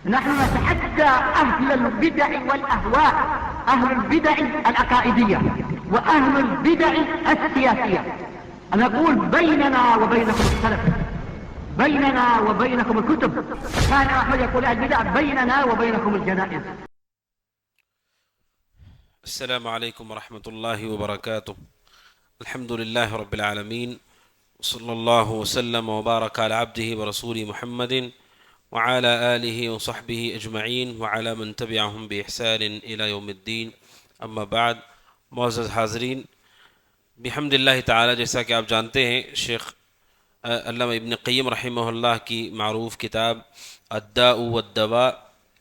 نحن نتحدى أهل البدع والأهواء، أهل البدع العقائدية وأهل البدع السياسية، أن نقول بيننا وبينكم السلف، بيننا وبينكم الكتب. كان أحمد يقول البدع بيننا وبينكم الجنائز. السلام عليكم ورحمة الله وبركاته. الحمد لله رب العالمين، وصلى الله وسلم وبارك على عبده ورسوله محمد وعلى آله وصحبه أجمعين وعلى من تبعهم بإحسان إلى يوم الدين. اما بعد، معزز حاضرین، بحمد اللہ تعالی، جیسا کہ آپ جانتے ہیں، شیخ علامہ ابن قیم رحمہ اللہ کی معروف کتاب الداء والدواء،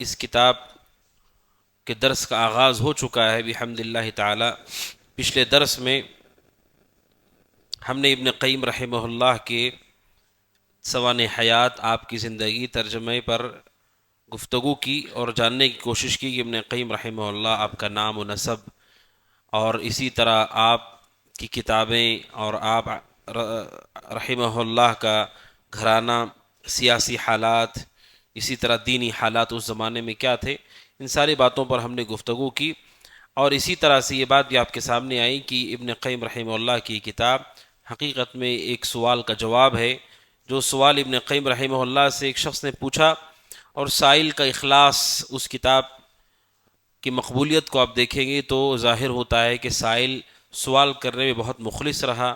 اس کتاب کے درس کا آغاز ہو چکا ہے بحمد اللہ تعالی۔ پچھلے درس میں ہم نے ابن قیم رحمہ اللہ کے سوانح حیات، آپ کی زندگی، ترجمے پر گفتگو کی اور جاننے کی کوشش کی کہ ابن قیم رحمہ اللہ آپ کا نام و نسب، اور اسی طرح آپ کی کتابیں اور آپ رحمہ اللہ کا گھرانہ، سیاسی حالات، اسی طرح دینی حالات اس زمانے میں کیا تھے، ان ساری باتوں پر ہم نے گفتگو کی۔ اور اسی طرح سے یہ بات بھی آپ کے سامنے آئی کہ ابن قیم رحمہ اللہ کی کتاب حقیقت میں ایک سوال کا جواب ہے، جو سوال ابن قیم رحمہ اللہ سے ایک شخص نے پوچھا، اور سائل کا اخلاص اس کتاب کی مقبولیت کو آپ دیکھیں گے تو ظاہر ہوتا ہے کہ سائل سوال کرنے میں بہت مخلص رہا،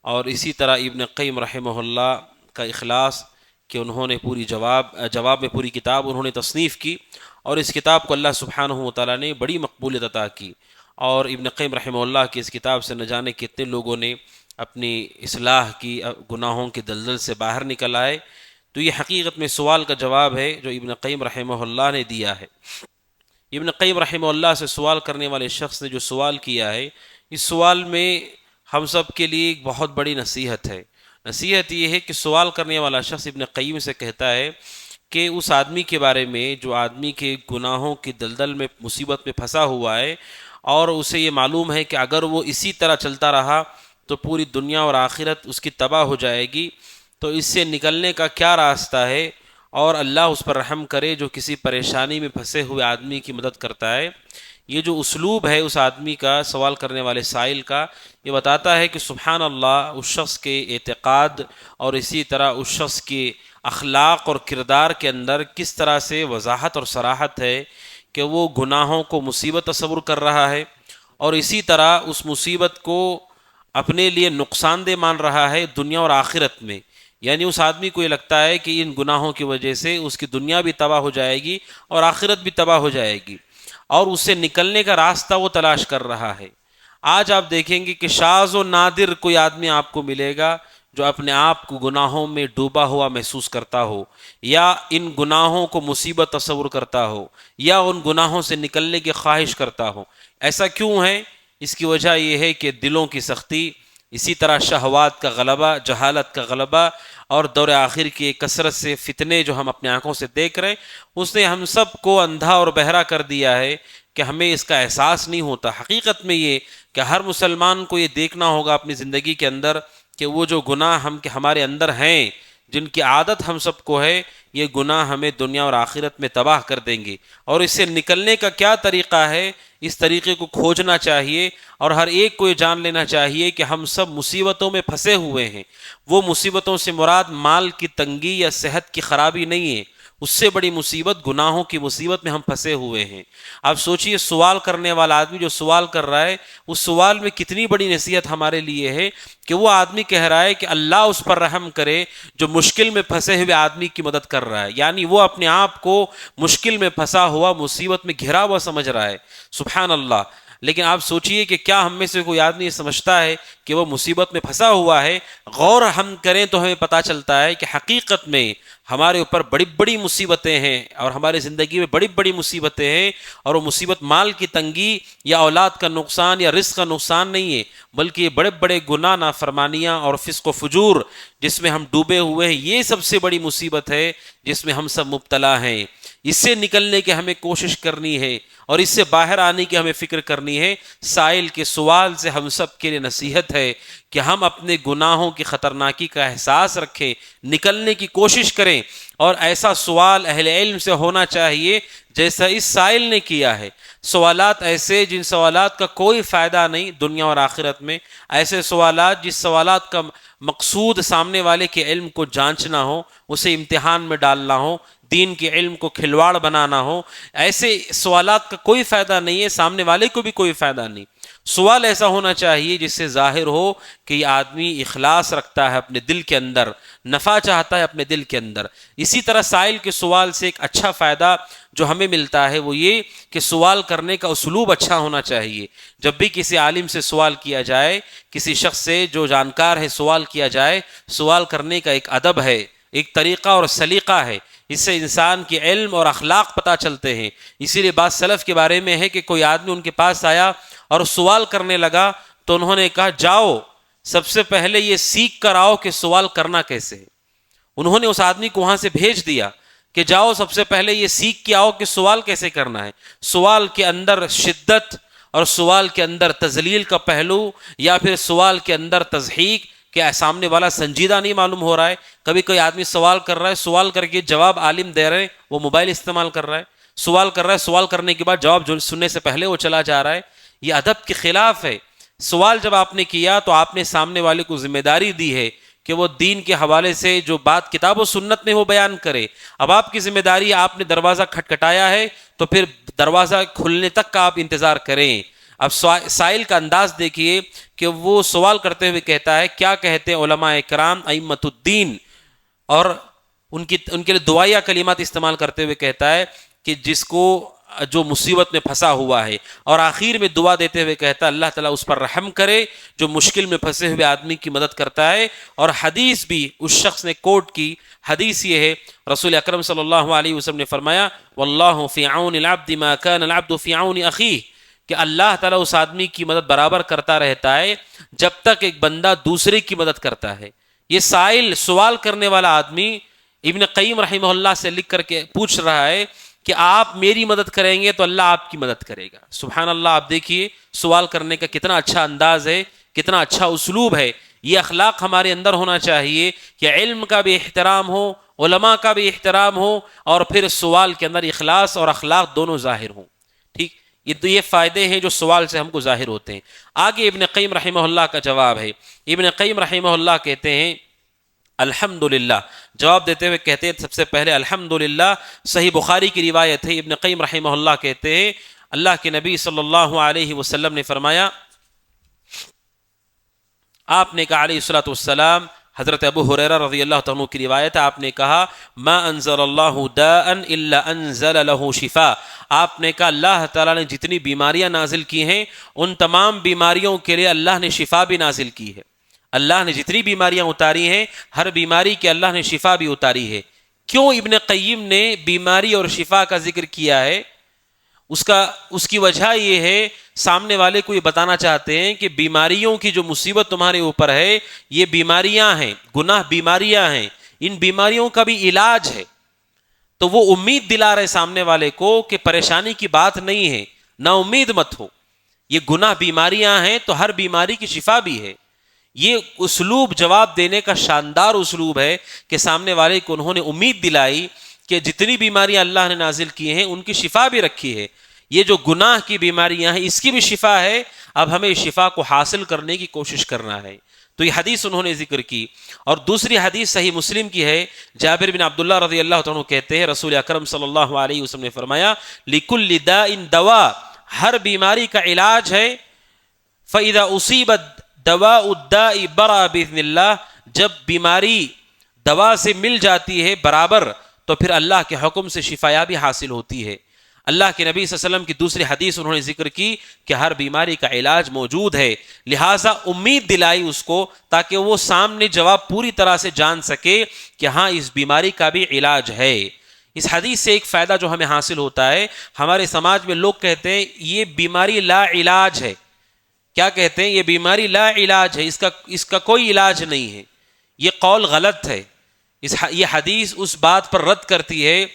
اور اسی طرح ابن قیم رحمہ اللہ کا اخلاص کہ انہوں نے پوری جواب میں پوری کتاب انہوں نے تصنیف کی، اور اس کتاب کو اللہ سبحانہ و تعالیٰ نے بڑی مقبولیت عطا کی، اور ابن قیم رحمہ اللہ کی اس کتاب سے نہ جانے کتنے لوگوں نے اپنی اصلاح کی، گناہوں کے دلدل سے باہر نکل آئے۔ تو یہ حقیقت میں سوال کا جواب ہے جو ابن قیم رحمہ اللہ نے دیا ہے۔ ابن قیم رحمہ اللہ سے سوال کرنے والے شخص نے جو سوال کیا ہے، اس سوال میں ہم سب کے لیے ایک بہت بڑی نصیحت ہے۔ نصیحت یہ ہے کہ سوال کرنے والا شخص ابن قیم سے کہتا ہے کہ اس آدمی کے بارے میں جو آدمی کے گناہوں کی دلدل میں، مصیبت میں پھنسا ہوا ہے، اور اسے یہ معلوم ہے کہ اگر وہ اسی طرح چلتا رہا تو پوری دنیا اور آخرت اس کی تباہ ہو جائے گی، تو اس سے نکلنے کا کیا راستہ ہے، اور اللہ اس پر رحم کرے جو کسی پریشانی میں پھنسے ہوئے آدمی کی مدد کرتا ہے۔ یہ جو اسلوب ہے اس آدمی کا، سوال کرنے والے سائل کا، یہ بتاتا ہے کہ سبحان اللہ، اس شخص کے اعتقاد اور اسی طرح اس شخص کے اخلاق اور کردار کے اندر کس طرح سے وضاحت اور صراحت ہے کہ وہ گناہوں کو مصیبت تصور کر رہا ہے، اور اسی طرح اس مصیبت کو اپنے لیے نقصان دہ مان رہا ہے دنیا اور آخرت میں۔ یعنی اس آدمی کو یہ لگتا ہے کہ ان گناہوں کی وجہ سے اس کی دنیا بھی تباہ ہو جائے گی اور آخرت بھی تباہ ہو جائے گی، اور اس سے نکلنے کا راستہ وہ تلاش کر رہا ہے۔ آج آپ دیکھیں گے کہ شاذ و نادر کوئی آدمی آپ کو ملے گا جو اپنے آپ کو گناہوں میں ڈوبا ہوا محسوس کرتا ہو، یا ان گناہوں کو مصیبت تصور کرتا ہو، یا ان گناہوں سے نکلنے کی خواہش کرتا ہو۔ ایسا کیوں ہے؟ اس کی وجہ یہ ہے کہ دلوں کی سختی، اسی طرح شہوات کا غلبہ، جہالت کا غلبہ، اور دور آخر کی کثرت سے فتنے جو ہم اپنے آنکھوں سے دیکھ رہے ہیں، اس نے ہم سب کو اندھا اور بہرا کر دیا ہے کہ ہمیں اس کا احساس نہیں ہوتا۔ حقیقت میں یہ کہ ہر مسلمان کو یہ دیکھنا ہوگا اپنی زندگی کے اندر کہ وہ جو گناہ ہمارے اندر ہیں، جن کی عادت ہم سب کو ہے، یہ گناہ ہمیں دنیا اور آخرت میں تباہ کر دیں گے، اور اس سے نکلنے کا کیا طریقہ ہے، اس طریقے کو کھوجنا چاہیے، اور ہر ایک کو یہ جان لینا چاہیے کہ ہم سب مصیبتوں میں پھنسے ہوئے ہیں۔ وہ مصیبتوں سے مراد مال کی تنگی یا صحت کی خرابی نہیں ہے، اس سے بڑی مصیبت گناہوں کی مصیبت میں ہم پھنسے ہوئے ہیں۔ آپ سوچئے، سوال کرنے والا آدمی جو سوال کر رہا ہے، اس سوال میں کتنی بڑی نصیحت ہمارے لیے ہے کہ وہ آدمی کہہ رہا ہے کہ اللہ اس پر رحم کرے جو مشکل میں پھنسے ہوئے آدمی کی مدد کر رہا ہے، یعنی وہ اپنے آپ کو مشکل میں پھنسا ہوا، مصیبت میں گھرا ہوا سمجھ رہا ہے۔ سبحان اللہ۔ لیکن آپ سوچئے کہ کیا ہم میں سے کوئی آدمی سمجھتا ہے کہ وہ مصیبت میں پھنسا ہوا ہے؟ غور ہم کریں تو ہمیں پتہ چلتا ہے کہ حقیقت میں ہمارے اوپر بڑی بڑی مصیبتیں ہیں، اور ہماری زندگی میں بڑی بڑی مصیبتیں ہیں، اور وہ مصیبت مال کی تنگی یا اولاد کا نقصان یا رزق کا نقصان نہیں ہے، بلکہ یہ بڑے بڑے گناہ، نافرمانیاں اور فسق و فجور جس میں ہم ڈوبے ہوئے ہیں، یہ سب سے بڑی مصیبت ہے جس میں ہم سب مبتلا ہیں۔ اس سے نکلنے کی ہمیں کوشش کرنی ہے اور اس سے باہر آنے کی ہمیں فکر کرنی ہے۔ سائل کے سوال سے ہم سب کے لیے نصیحت ہے کہ ہم اپنے گناہوں کی خطرناکی کا احساس رکھیں، نکلنے کی کوشش کریں، اور ایسا سوال اہل علم سے ہونا چاہیے جیسا اس سائل نے کیا ہے۔ سوالات ایسے جن سوالات کا کوئی فائدہ نہیں دنیا اور آخرت میں، ایسے سوالات جس سوالات کا مقصود سامنے والے کے علم کو جانچنا ہو، اسے امتحان میں ڈالنا ہو، دین کے علم کو کھلواڑ بنانا ہو، ایسے سوالات کا کوئی فائدہ نہیں ہے، سامنے والے کو بھی کوئی فائدہ نہیں۔ سوال ایسا ہونا چاہیے جس سے ظاہر ہو کہ یہ آدمی اخلاص رکھتا ہے اپنے دل کے اندر، نفع چاہتا ہے اپنے دل کے اندر۔ اسی طرح سائل کے سوال سے ایک اچھا فائدہ جو ہمیں ملتا ہے وہ یہ کہ سوال کرنے کا اسلوب اچھا ہونا چاہیے۔ جب بھی کسی عالم سے سوال کیا جائے، کسی شخص سے جو جانکار ہے سوال کیا جائے، سوال کرنے کا ایک ادب ہے، ایک طریقہ اور سلیقہ ہے، اس سے انسان کی علم اور اخلاق پتہ چلتے ہیں۔ اسی لیے بعض سلف کے بارے میں ہے کہ کوئی آدمی ان کے پاس آیا اور سوال کرنے لگا تو انہوں نے کہا جاؤ سب سے پہلے یہ سیکھ کر آؤ کہ سوال کرنا کیسے ہے۔ انہوں نے اس آدمی کو وہاں سے بھیج دیا کہ جاؤ سب سے پہلے یہ سیکھ کے آؤ کہ سوال کیسے کرنا ہے۔ سوال کے اندر شدت اور سوال کے اندر تذلیل کا پہلو یا پھر سوال کے اندر تضحیق کہ سامنے والا سنجیدہ نہیں معلوم ہو رہا ہے۔ کبھی کوئی آدمی سوال کر رہا ہے، سوال کر کے جواب عالم دے رہے ہیں، وہ موبائل استعمال کر رہا ہے، سوال کر رہا ہے، سوال کرنے کے بعد جواب جو سننے سے پہلے وہ چلا جا رہا ہے۔ یہ ادب کے خلاف ہے۔ سوال جب آپ نے کیا تو آپ نے سامنے والے کو ذمہ داری دی ہے کہ وہ دین کے حوالے سے جو بات کتاب و سنت میں وہ بیان کرے۔ اب آپ کی ذمہ داری، آپ نے دروازہ کھٹکھٹایا ہے تو پھر دروازہ کھلنے تک کا آپ انتظار کریں۔ اب سائل کا انداز دیکھیے کہ وہ سوال کرتے ہوئے کہتا ہے کیا کہتے ہیں علماء کرام ائمۃ الدین، اور ان کے لیے دعائیہ کلمات استعمال کرتے ہوئے کہتا ہے کہ جس کو جو مصیبت میں پھنسا ہوا ہے، اور آخر میں دعا دیتے ہوئے کہتا ہے اللہ تعالیٰ اس پر رحم کرے جو مشکل میں پھنسے ہوئے آدمی کی مدد کرتا ہے۔ اور حدیث بھی اس شخص نے کوٹ کی، حدیث یہ ہے رسول اکرم صلی اللہ علیہ وسلم نے فرمایا واللہ فی عون العبد ما کان العبد فی عون اخیہ، کہ اللہ تعالیٰ اس آدمی کی مدد برابر کرتا رہتا ہے جب تک ایک بندہ دوسرے کی مدد کرتا ہے۔ یہ سائل سوال کرنے والا آدمی ابن قیم رحمہ اللہ سے لکھ کر کے پوچھ رہا ہے کہ آپ میری مدد کریں گے تو اللہ آپ کی مدد کرے گا۔ سبحان اللہ، آپ دیکھیے سوال کرنے کا کتنا اچھا انداز ہے، کتنا اچھا اسلوب ہے۔ یہ اخلاق ہمارے اندر ہونا چاہیے کہ علم کا بھی احترام ہو، علماء کا بھی احترام ہو، اور پھر سوال کے اندر اخلاص اور اخلاق دونوں ظاہر ہوں۔ ٹھیک، یہ فائدے ہیں جو سوال سے ہم کو ظاہر ہوتے ہیں۔ آگے ابن قیم رحمہ اللہ کا جواب ہے۔ ابن قیم رحمہ اللہ کہتے ہیں الحمدللہ، جواب دیتے ہوئے کہتے ہیں سب سے پہلے الحمدللہ، صحیح بخاری کی روایت ہے، ابن قیم رحمہ اللہ کہتے ہیں اللہ کے نبی صلی اللہ علیہ وسلم نے فرمایا، آپ نے کہا علیہ الصلوۃ والسلام، حضرت ابو ہریرہ رضی اللہ عنہ کی روایت ہے، آپ نے کہا ما انزل اللہ داء الا انزل له شفاء، آپ نے کہا اللہ تعالیٰ نے جتنی بیماریاں نازل کی ہیں ان تمام بیماریوں کے لیے اللہ نے شفا بھی نازل کی ہے۔ اللہ نے جتنی بیماریاں اتاری ہیں ہر بیماری کے اللہ نے شفا بھی اتاری ہے۔ کیوں ابن قیم نے بیماری اور شفا کا ذکر کیا ہے؟ اس کی وجہ یہ ہے، سامنے والے کو یہ بتانا چاہتے ہیں کہ بیماریوں کی جو مصیبت تمہارے اوپر ہے یہ بیماریاں ہیں، گناہ بیماریاں ہیں، ان بیماریوں کا بھی علاج ہے۔ تو وہ امید دلا رہے سامنے والے کو کہ پریشانی کی بات نہیں ہے، نا امید مت ہو، یہ گناہ بیماریاں ہیں تو ہر بیماری کی شفا بھی ہے۔ یہ اسلوب جواب دینے کا شاندار اسلوب ہے کہ سامنے والے کو انہوں نے امید دلائی کہ جتنی بیماریاں اللہ نے نازل کی ہیں ان کی شفا بھی رکھی ہے۔ یہ جو گناہ کی بیماریاں ہیں اس کی بھی شفا ہے، اب ہمیں اس شفا کو حاصل کرنے کی کوشش کرنا ہے۔ تو یہ حدیث انہوں نے ذکر کی۔ اور دوسری حدیث صحیح مسلم کی ہے، جابر بن عبداللہ رضی اللہ عنہ کہتے ہیں رسول اکرم صلی اللہ علیہ وسلم نے فرمایا لِكُلِّ دَاءٍ دَوَاء، ہر بیماری کا علاج ہے۔ فَإِذَا أُصِيبَتْ دواء الداء برا باذن اللہ، جب بیماری دوا سے مل جاتی ہے برابر تو پھر اللہ کے حکم سے شفایابی حاصل ہوتی ہے۔ اللہ کے نبی صلی اللہ علیہ وسلم کی دوسری حدیث انہوں نے ذکر کی کہ ہر بیماری کا علاج موجود ہے، لہٰذا امید دلائی اس کو تاکہ وہ سامنے جواب پوری طرح سے جان سکے کہ ہاں اس بیماری کا بھی علاج ہے۔ اس حدیث سے ایک فائدہ جو ہمیں حاصل ہوتا ہے، ہمارے سماج میں لوگ کہتے ہیں یہ بیماری لا علاج ہے۔ کیا کہتے ہیں؟ یہ بیماری لا علاج ہے، اس کا کوئی علاج نہیں ہے۔ یہ قول غلط ہے۔ یہ حدیث اس بات پر رد کرتی ہے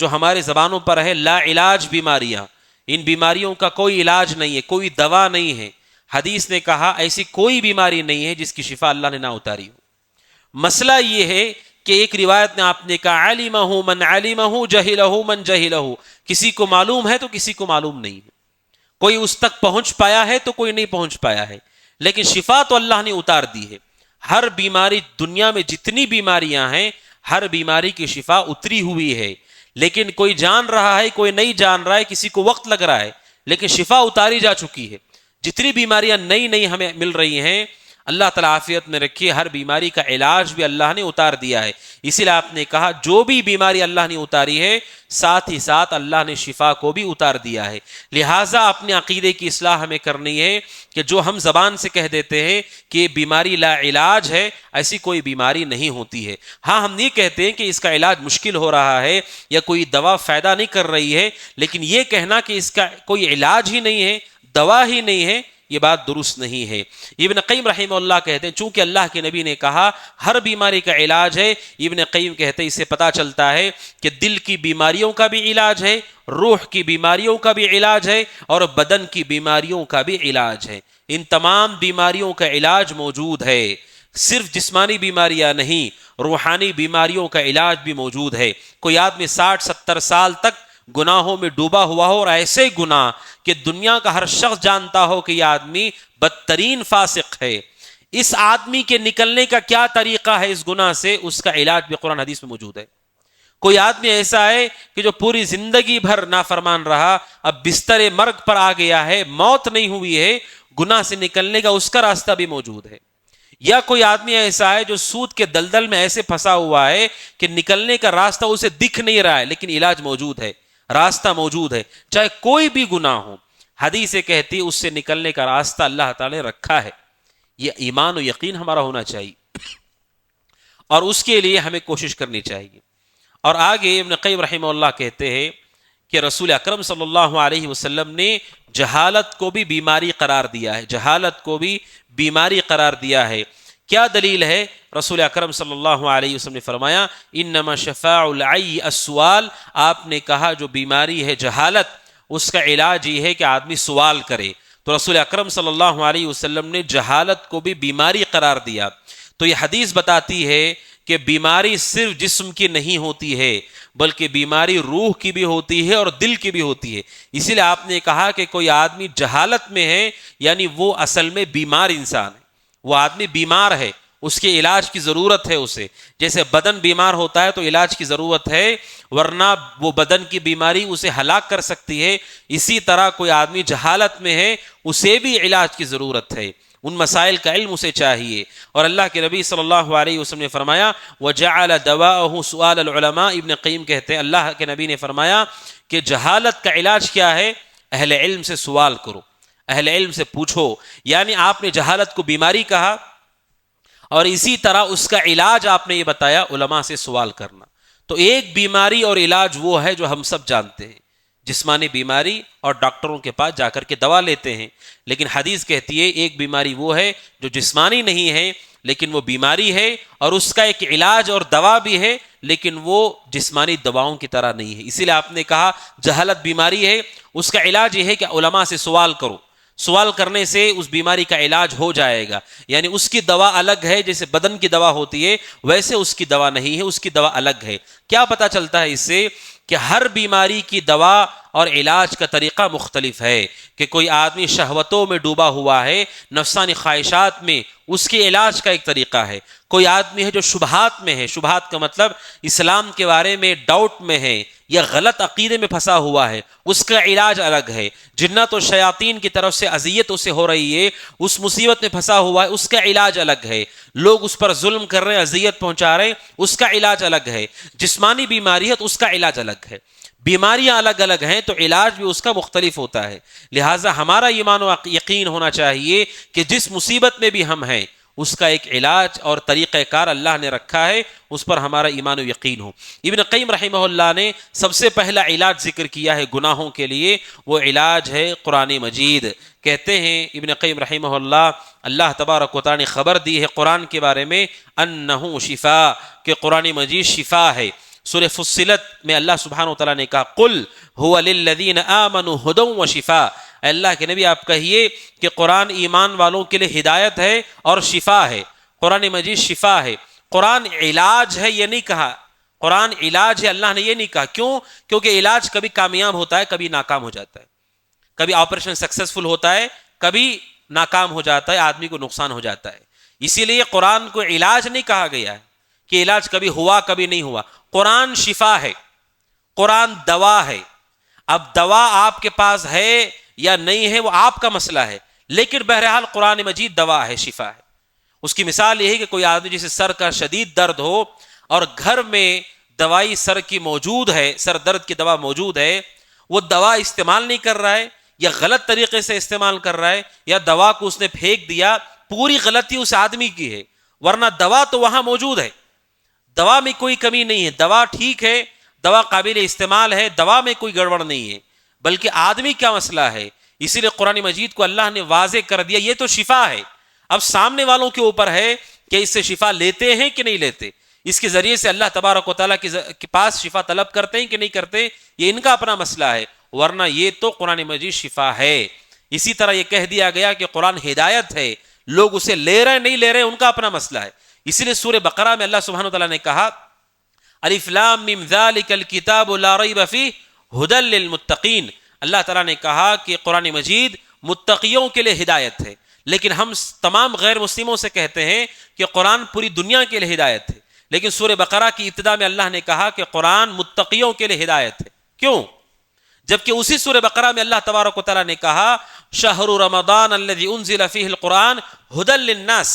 جو ہمارے زبانوں پر ہے لا علاج بیماریاں، ان بیماریوں کا کوئی علاج نہیں ہے، کوئی دوا نہیں ہے. حدیث نے کہا ایسی کوئی بیماری نہیں ہے جس کی شفا اللہ نے نہ اتاری ہو. مسئلہ یہ ہے کہ ایک روایت میں آپ نے کہا علمہ من علمہ جہلہ من جہلہ، کسی کو معلوم ہے تو کسی کو معلوم نہیں ہے، کوئی اس تک پہنچ پایا ہے تو کوئی نہیں پہنچ پایا ہے، لیکن شفا تو اللہ نے اتار دی ہے. ہر بیماری، دنیا میں جتنی بیماریاں ہیں ہر بیماری کی شفا اتری ہوئی ہے، لیکن کوئی جان رہا ہے کوئی نہیں جان رہا ہے، کسی کو وقت لگ رہا ہے، لیکن شفا اتاری جا چکی ہے. جتنی بیماریاں نئی نئی ہمیں مل رہی ہیں اللہ تعالیٰ عافیت میں رکھیے، ہر بیماری کا علاج بھی اللہ نے اتار دیا ہے. اسی لیے آپ نے کہا جو بھی بیماری اللہ نے اتاری ہے ساتھ ہی ساتھ اللہ نے شفا کو بھی اتار دیا ہے. لہٰذا اپنے عقیدے کی اصلاح ہمیں کرنی ہے کہ جو ہم زبان سے کہہ دیتے ہیں کہ بیماری لا علاج ہے، ایسی کوئی بیماری نہیں ہوتی ہے. ہاں ہم نہیں کہتے ہیں کہ اس کا علاج مشکل ہو رہا ہے یا کوئی دوا فائدہ نہیں کر رہی ہے، لیکن یہ کہنا کہ اس کا کوئی علاج ہی نہیں ہے، دوا ہی نہیں ہے، یہ بات درست نہیں ہے. ابن قیم رحمہ اللہ کہتے ہیں چونکہ اللہ کے نبی نے کہا ہر بیماری کا علاج ہے، ابن قیم کہتے ہیں اس سے پتہ چلتا ہے کہ دل کی بیماریوں کا بھی علاج ہے، روح کی بیماریوں کا بھی علاج ہے، اور بدن کی بیماریوں کا بھی علاج ہے. ان تمام بیماریوں کا علاج موجود ہے. صرف جسمانی بیماریاں نہیں، روحانی بیماریوں کا علاج بھی موجود ہے. کوئی آدمی 60-70 سال تک گناہوں میں ڈوبا ہوا ہو، اور ایسے گناہ کہ دنیا کا ہر شخص جانتا ہو کہ یہ آدمی بدترین فاسق ہے، اس آدمی کے نکلنے کا کیا طریقہ ہے اس گناہ سے، اس کا علاج بھی قرآن حدیث میں موجود ہے. کوئی آدمی ایسا ہے کہ جو پوری زندگی بھر نافرمان رہا، اب بستر مرگ پر آ گیا ہے، موت نہیں ہوئی ہے، گناہ سے نکلنے کا اس کا راستہ بھی موجود ہے. یا کوئی آدمی ایسا ہے جو سود کے دلدل میں ایسے پھنسا ہوا ہے کہ نکلنے کا راستہ اسے دکھ نہیں رہا ہے، لیکن علاج موجود ہے، راستہ موجود ہے. چاہے کوئی بھی گناہ ہو، حدیث کہتی اس سے نکلنے کا راستہ اللہ تعالی نے رکھا ہے. یہ ایمان و یقین ہمارا ہونا چاہیے، اور اس کے لیے ہمیں کوشش کرنی چاہیے. اور آگے ابن قیم رحمہ اللہ کہتے ہیں کہ رسول اکرم صلی اللہ علیہ وسلم نے جہالت کو بھی بیماری قرار دیا ہے، جہالت کو بھی بیماری قرار دیا ہے. کیا دلیل ہے؟ رسول اکرم صلی اللہ علیہ وسلم نے فرمایا انما شفاء العی السؤال، آپ نے کہا جو بیماری ہے جہالت، اس کا علاج یہ ہے کہ آدمی سوال کرے. تو رسول اکرم صلی اللہ علیہ وسلم نے جہالت کو بھی بیماری قرار دیا. تو یہ حدیث بتاتی ہے کہ بیماری صرف جسم کی نہیں ہوتی ہے، بلکہ بیماری روح کی بھی ہوتی ہے اور دل کی بھی ہوتی ہے. اسی لیے آپ نے کہا کہ کوئی آدمی جہالت میں ہے، یعنی وہ اصل میں بیمار انسان ہے، وہ آدمی بیمار ہے، اس کے علاج کی ضرورت ہے. اسے جیسے بدن بیمار ہوتا ہے تو علاج کی ضرورت ہے، ورنہ وہ بدن کی بیماری اسے ہلاک کر سکتی ہے. اسی طرح کوئی آدمی جہالت میں ہے، اسے بھی علاج کی ضرورت ہے، ان مسائل کا علم اسے چاہیے. اور اللہ کے نبی صلی اللہ علیہ وسلم نے فرمایا وَجَعَلَ دَوَاءَهُ سُؤَالَ الْعُلَمَاءِ. ابن قیم کہتے ہیں اللہ کے نبی نے فرمایا کہ جہالت کا علاج کیا ہے؟ اہل علم سے سوال کرو، اہل علم سے پوچھو. یعنی آپ نے جہالت کو بیماری کہا، اور اسی طرح اس کا علاج آپ نے یہ بتایا علماء سے سوال کرنا. تو ایک بیماری اور علاج وہ ہے جو ہم سب جانتے ہیں، جسمانی بیماری، اور ڈاکٹروں کے پاس جا کر کے دوا لیتے ہیں. لیکن حدیث کہتی ہے ایک بیماری وہ ہے جو جسمانی نہیں ہے لیکن وہ بیماری ہے، اور اس کا ایک علاج اور دوا بھی ہے، لیکن وہ جسمانی دواؤں کی طرح نہیں ہے. اسی لیے آپ نے کہا جہالت بیماری ہے، اس کا علاج یہ ہے کہ علماء سے سوال کرو، سوال کرنے سے اس بیماری کا علاج ہو جائے گا. یعنی اس کی دوا الگ ہے، جیسے بدن کی دوا ہوتی ہے ویسے اس کی دوا نہیں ہے، اس کی دوا الگ ہے. کیا پتہ چلتا ہے اس سے؟ کہ ہر بیماری کی دوا اور علاج کا طریقہ مختلف ہے. کہ کوئی آدمی شہوتوں میں ڈوبا ہوا ہے، نفسانی خواہشات میں، اس کے علاج کا ایک طریقہ ہے. کوئی آدمی ہے جو شبہات میں ہے، شبہات کا مطلب اسلام کے بارے میں ڈاؤٹ میں ہے یا غلط عقیدے میں پھنسا ہوا ہے، اس کا علاج الگ ہے. جنات و شیاطین کی طرف سے اذیت اسے ہو رہی ہے، اس مصیبت میں پھنسا ہوا ہے، اس کا علاج الگ ہے. لوگ اس پر ظلم کر رہے ہیں، اذیت پہنچا رہے ہیں، اس کا علاج الگ ہے. جسمانی بیماری ہے تو اس کا علاج الگ ہے. بیماریاں الگ الگ ہیں تو علاج بھی اس کا مختلف ہوتا ہے. لہٰذا ہمارا ایمان و یقین ہونا چاہیے کہ جس مصیبت میں بھی ہم ہیں اس کا ایک علاج اور طریقہ کار اللہ نے رکھا ہے، اس پر ہمارا ایمان و یقین ہو. ابن قیم رحمہ اللہ نے سب سے پہلا علاج ذکر کیا ہے گناہوں کے لیے، وہ علاج ہے قرآن مجید. کہتے ہیں ابن قیم رحمہ اللہ، اللہ تبارک و تعالی نے خبر دی ہے قرآن کے بارے میں انہ شفا، کہ قرآن مجید شفا ہے. سورہ فصلت میں اللہ سبحانہ و تعالیٰ نے کہا قل هو للذین آمنوا ھدی وشفاء، اے اللہ کے نبی آپ کہیے کہ قرآن ایمان والوں کے لیے ہدایت ہے اور شفا ہے، قرآن مجید شفا ہے۔ قرآن علاج ہے یہ نہیں کہا، قرآن علاج ہے اللہ نے یہ نہیں کہا، کیوں؟ کیونکہ علاج کبھی کامیاب ہوتا ہے کبھی ناکام ہو جاتا ہے، کبھی آپریشن سکسیسفل ہوتا ہے کبھی ناکام ہو جاتا ہے، آدمی کو نقصان ہو جاتا ہے، اسی لیے قرآن کو علاج نہیں کہا گیا ہے کہ علاج کبھی ہوا کبھی نہیں ہوا۔ قرآن شفا ہے، قرآن دوا ہے۔ اب دوا آپ کے پاس ہے یا نہیں ہے وہ آپ کا مسئلہ ہے، لیکن بہرحال قرآن مجید دوا ہے، شفا ہے۔ اس کی مثال یہ ہے کہ کوئی آدمی جسے سر کا شدید درد ہو اور گھر میں دوائی سر کی موجود ہے، سر درد کی دوا موجود ہے، وہ دوا استعمال نہیں کر رہا ہے یا غلط طریقے سے استعمال کر رہا ہے یا دوا کو اس نے پھینک دیا، پوری غلطی اس آدمی کی ہے، ورنہ دوا تو وہاں موجود ہے، دوا میں کوئی کمی نہیں ہے، دوا ٹھیک ہے، دوا قابل استعمال ہے، دوا میں کوئی گڑبڑ نہیں ہے، بلکہ آدمی کیا مسئلہ ہے۔ اسی لیے قرآن مجید کو اللہ نے واضح کر دیا یہ تو شفا ہے، اب سامنے والوں کے اوپر ہے کہ اس سے شفا لیتے ہیں کہ نہیں لیتے، اس کے ذریعے سے اللہ تبارک و تعالیٰ کے پاس شفا طلب کرتے ہیں کہ نہیں کرتے، یہ ان کا اپنا مسئلہ ہے، ورنہ یہ تو قرآن مجید شفا ہے۔ اسی طرح یہ کہہ دیا گیا کہ قرآن ہدایت ہے، لوگ اسے لے رہے نہیں لے رہے ان کا اپنا مسئلہ ہے۔ اسی لیے سورہ بقرہ میں اللہ سبحانہ وتعالیٰ نے کہا الف لام میم ذالک الکتاب لا ریب فیہ ھدی للمتقین، اللہ تعالیٰ نے کہا کہ قرآن مجید متقیوں کے لیے ہدایت ہے، لیکن ہم تمام غیر مسلموں سے کہتے ہیں کہ قرآن پوری دنیا کے لیے ہدایت ہے، لیکن سورہ بقرہ کی ابتدا میں اللہ نے کہا کہ قرآن متقیوں کے لیے ہدایت ہے، کیوں؟ جبکہ اسی سورہ بقرہ میں اللہ تبارک و تعالیٰ نے کہا شہر رمضان الذی انزل فیہ القرآن ھدی للناس،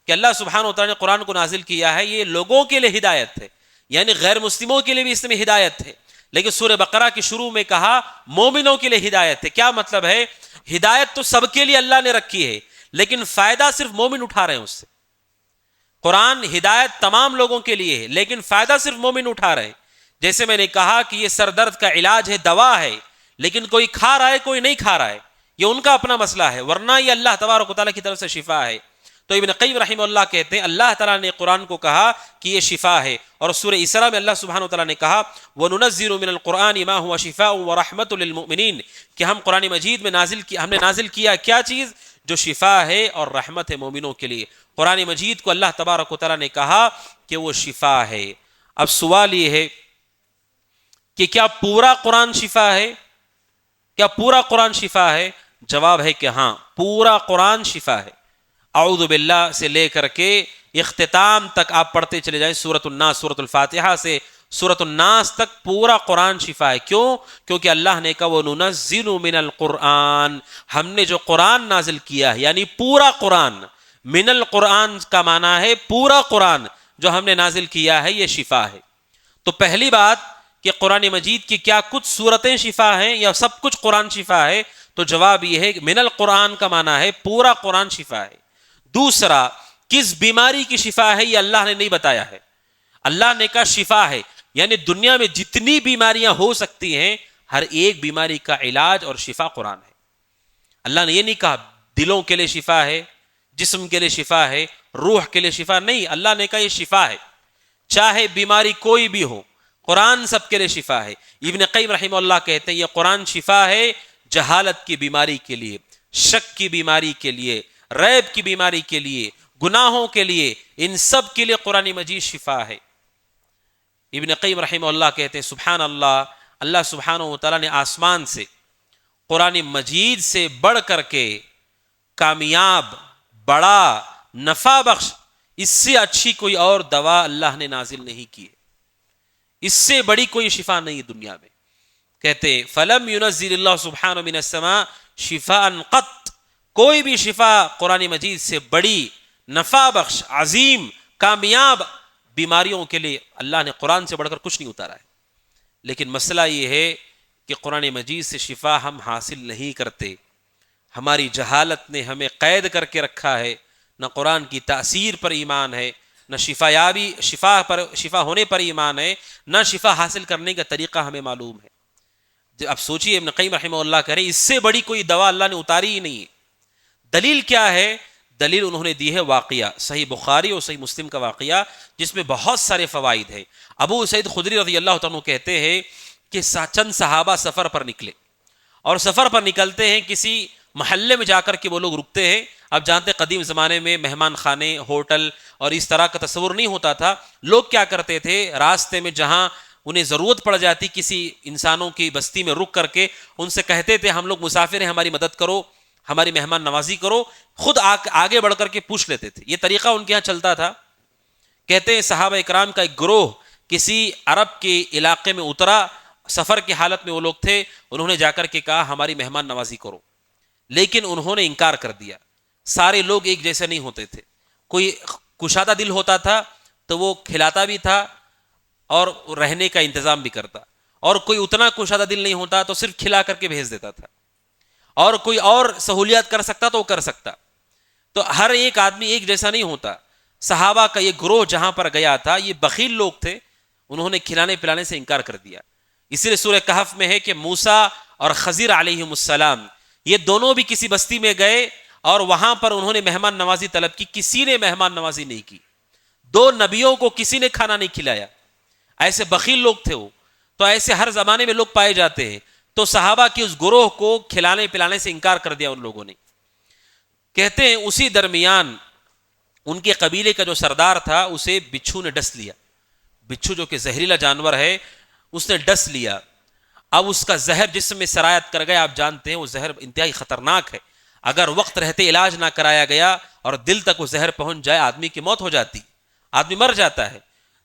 کہ اللہ سبحانہ و تعالیٰ نے قرآن کو نازل کیا ہے یہ لوگوں کے لیے ہدایت ہے، یعنی غیر مسلموں کے لیے بھی اس میں ہدایت ہے، لیکن سورہ بقرہ کی شروع میں کہا مومنوں کے لیے ہدایت ہے۔ کیا مطلب ہے؟ ہدایت تو سب کے لیے اللہ نے رکھی ہے، لیکن فائدہ صرف مومن اٹھا رہے ہیں اس سے۔ قرآن ہدایت تمام لوگوں کے لیے ہے، لیکن فائدہ صرف مومن اٹھا رہے ہیں۔ جیسے میں نے کہا کہ یہ سر درد کا علاج ہے، دوا ہے، لیکن کوئی کھا رہا ہے کوئی نہیں کھا رہا ہے، یہ ان کا اپنا مسئلہ ہے، ورنہ یہ اللہ تبارک و تعالیٰ کی طرف سے شفا ہے۔ تو ابن قیم رحمہ اللہ کہتے ہیں اللہ تعالیٰ نے قرآن کو کہا کہ یہ شفا ہے، اور سورہ اسراء میں اللہ سبحانہ وتعالیٰ نے کہا وَنُنَزِّلُ مِنَ الْقُرْآنِ مَا هُوَ شِفَاءٌ وَرَحْمَةٌ لِلْمُؤْمِنِينَ، کہ ہم قرآن مجید میں ہم نے نازل کیا کیا چیز جو شفا ہے اور رحمت ہے مومنوں کے لیے۔ قرآن مجید کو اللہ تبارک و تعالیٰ نے کہا کہ وہ شفا ہے۔ اب سوال یہ ہے کہ کیا پورا قرآن شفا ہے؟ کیا پورا قرآن شفا ہے؟ جواب ہے کہ ہاں، پورا قرآن شفا ہے۔ اعوذ باللہ سے لے کر کے اختتام تک آپ پڑھتے چلے جائیں، سورۃ الناس، سورۃ الفاتحہ سے سورۃ الناس تک پورا قرآن شفا ہے۔ کیوں؟ کیونکہ اللہ نے کہا وَنُنَزِّلُ مِنَ الْقُرْآنِ، ہم نے جو قرآن نازل کیا ہے، یعنی پورا قرآن، من القرآن کا معنی ہے پورا قرآن جو ہم نے نازل کیا ہے یہ شفا ہے۔ تو پہلی بات کہ قرآن مجید کی کیا کچھ صورتیں شفا ہیں یا سب کچھ قرآن شفا ہے؟ تو جواب یہ ہے کہ من القرآن کا معنی ہے پورا قرآن شفا ہے۔ دوسرا، کس بیماری کی شفا ہے یہ اللہ نے نہیں بتایا ہے، اللہ نے کہا شفا ہے، یعنی دنیا میں جتنی بیماریاں ہو سکتی ہیں ہر ایک بیماری کا علاج اور شفا قرآن ہے۔ اللہ نے یہ نہیں کہا دلوں کے لیے شفا ہے، جسم کے لیے شفا ہے، روح کے لیے شفا نہیں، اللہ نے کہا یہ شفا ہے، چاہے بیماری کوئی بھی ہو، قرآن سب کے لیے شفا ہے۔ ابن قیم رحمہ اللہ کہتے ہیں یہ قرآن شفا ہے جہالت کی بیماری کے لیے، شک کی بیماری کے لیے، ریب کی بیماری کے لیے، گناہوں کے لیے، ان سب کے لیے قرآن مجید شفا ہے۔ ابن قیم رحمہ اللہ کہتے ہیں سبحان اللہ، اللہ سبحانہ و تعالیٰ نے آسمان سے قرآن مجید سے بڑھ کر کے کامیاب، بڑا، نفع بخش، اس سے اچھی کوئی اور دوا اللہ نے نازل نہیں کی ہے، اس سے بڑی کوئی شفا نہیں دنیا میں۔ کہتے ہیں فَلَمْ يُنَزِّلِ اللَّهُ سُبْحَانَهُ مِنَ السَّمَاءِ شِفَاءً قَطْ، کوئی بھی شفا قرآن مجید سے بڑی، نفع بخش، عظیم، کامیاب بیماریوں کے لیے اللہ نے قرآن سے بڑھ کر کچھ نہیں اتارا ہے۔ لیکن مسئلہ یہ ہے کہ قرآن مجید سے شفا ہم حاصل نہیں کرتے، ہماری جہالت نے ہمیں قید کر کے رکھا ہے، نہ قرآن کی تاثیر پر ایمان ہے، نہ شفا ہونے پر ایمان ہے، نہ شفا حاصل کرنے کا طریقہ ہمیں معلوم ہے۔ اب سوچئے ابن قیم رحمہ اللہ کہہ رہے ہیں اس سے بڑی کوئی دوا اللہ نے اتاری ہی نہیں ہے۔ دلیل کیا ہے؟ دلیل انہوں نے دی ہے واقعہ صحیح بخاری اور صحیح مسلم کا واقعہ، جس میں بہت سارے فوائد ہیں۔ ابو سعید خدری رضی اللہ تعالیٰ عنہ کہتے ہیں کہ چند صحابہ سفر پر نکلے، اور سفر پر نکلتے ہیں، کسی محلے میں جا کر کے وہ لوگ رکتے ہیں۔ اب جانتے قدیم زمانے میں مہمان خانے، ہوٹل اور اس طرح کا تصور نہیں ہوتا تھا۔ لوگ کیا کرتے تھے، راستے میں جہاں انہیں ضرورت پڑ جاتی کسی انسانوں کی بستی میں رک کر کے، ان سے کہتے تھے ہم لوگ مسافر ہیں، ہماری مدد کرو، ہماری مہمان نوازی کرو، خود آگے بڑھ کر کے پوچھ لیتے تھے۔ یہ طریقہ ان کے ہاں چلتا تھا۔ کہتے ہیں صحابہ اکرام کا ایک گروہ کسی عرب کے علاقے میں اترا، سفر کی حالت میں وہ لوگ تھے، انہوں نے جا کر کے کہا ہماری مہمان نوازی کرو، لیکن انہوں نے انکار کر دیا۔ سارے لوگ ایک جیسے نہیں ہوتے تھے، کوئی کشادہ دل ہوتا تھا تو وہ کھلاتا بھی تھا اور رہنے کا انتظام بھی کرتا، اور کوئی اتنا کشادہ دل نہیں ہوتا تو صرف کھلا کر کے بھیج دیتا تھا، اور کوئی اور سہولیات کر سکتا تو وہ کر سکتا۔ تو ہر ایک آدمی ایک جیسا نہیں ہوتا۔ صحابہ کا یہ گروہ جہاں پر گیا تھا، یہ بخیل لوگ تھے، انہوں نے کھلانے پلانے سے انکار کر دیا۔ اسی لیے سورہ کہف میں ہے کہ موسیٰ اور خضر علیہم السلام یہ دونوں بھی کسی بستی میں گئے، اور وہاں پر انہوں نے مہمان نوازی طلب کی، کسی نے مہمان نوازی نہیں کی، دو نبیوں کو کسی نے کھانا نہیں کھلایا۔ ایسے بخیل لوگ تھے وہ، تو ایسے ہر زمانے میں لوگ پائے جاتے ہیں۔ تو صحابہ کی اس گروہ کو کھلانے پلانے سے انکار کر دیا ان لوگوں نے۔ کہتے ہیں اسی درمیان ان کے قبیلے کا جو سردار تھا اسے بچھو نے ڈس لیا۔ بچھو جو کہ زہریلا جانور ہے، اس نے ڈس لیا۔ اب اس کا زہر جسم میں سرایت کر گیا۔ آپ جانتے ہیں وہ زہر انتہائی خطرناک ہے، اگر وقت رہتے علاج نہ کرایا گیا اور دل تک وہ زہر پہنچ جائے، آدمی کی موت ہو جاتی، آدمی مر جاتا ہے۔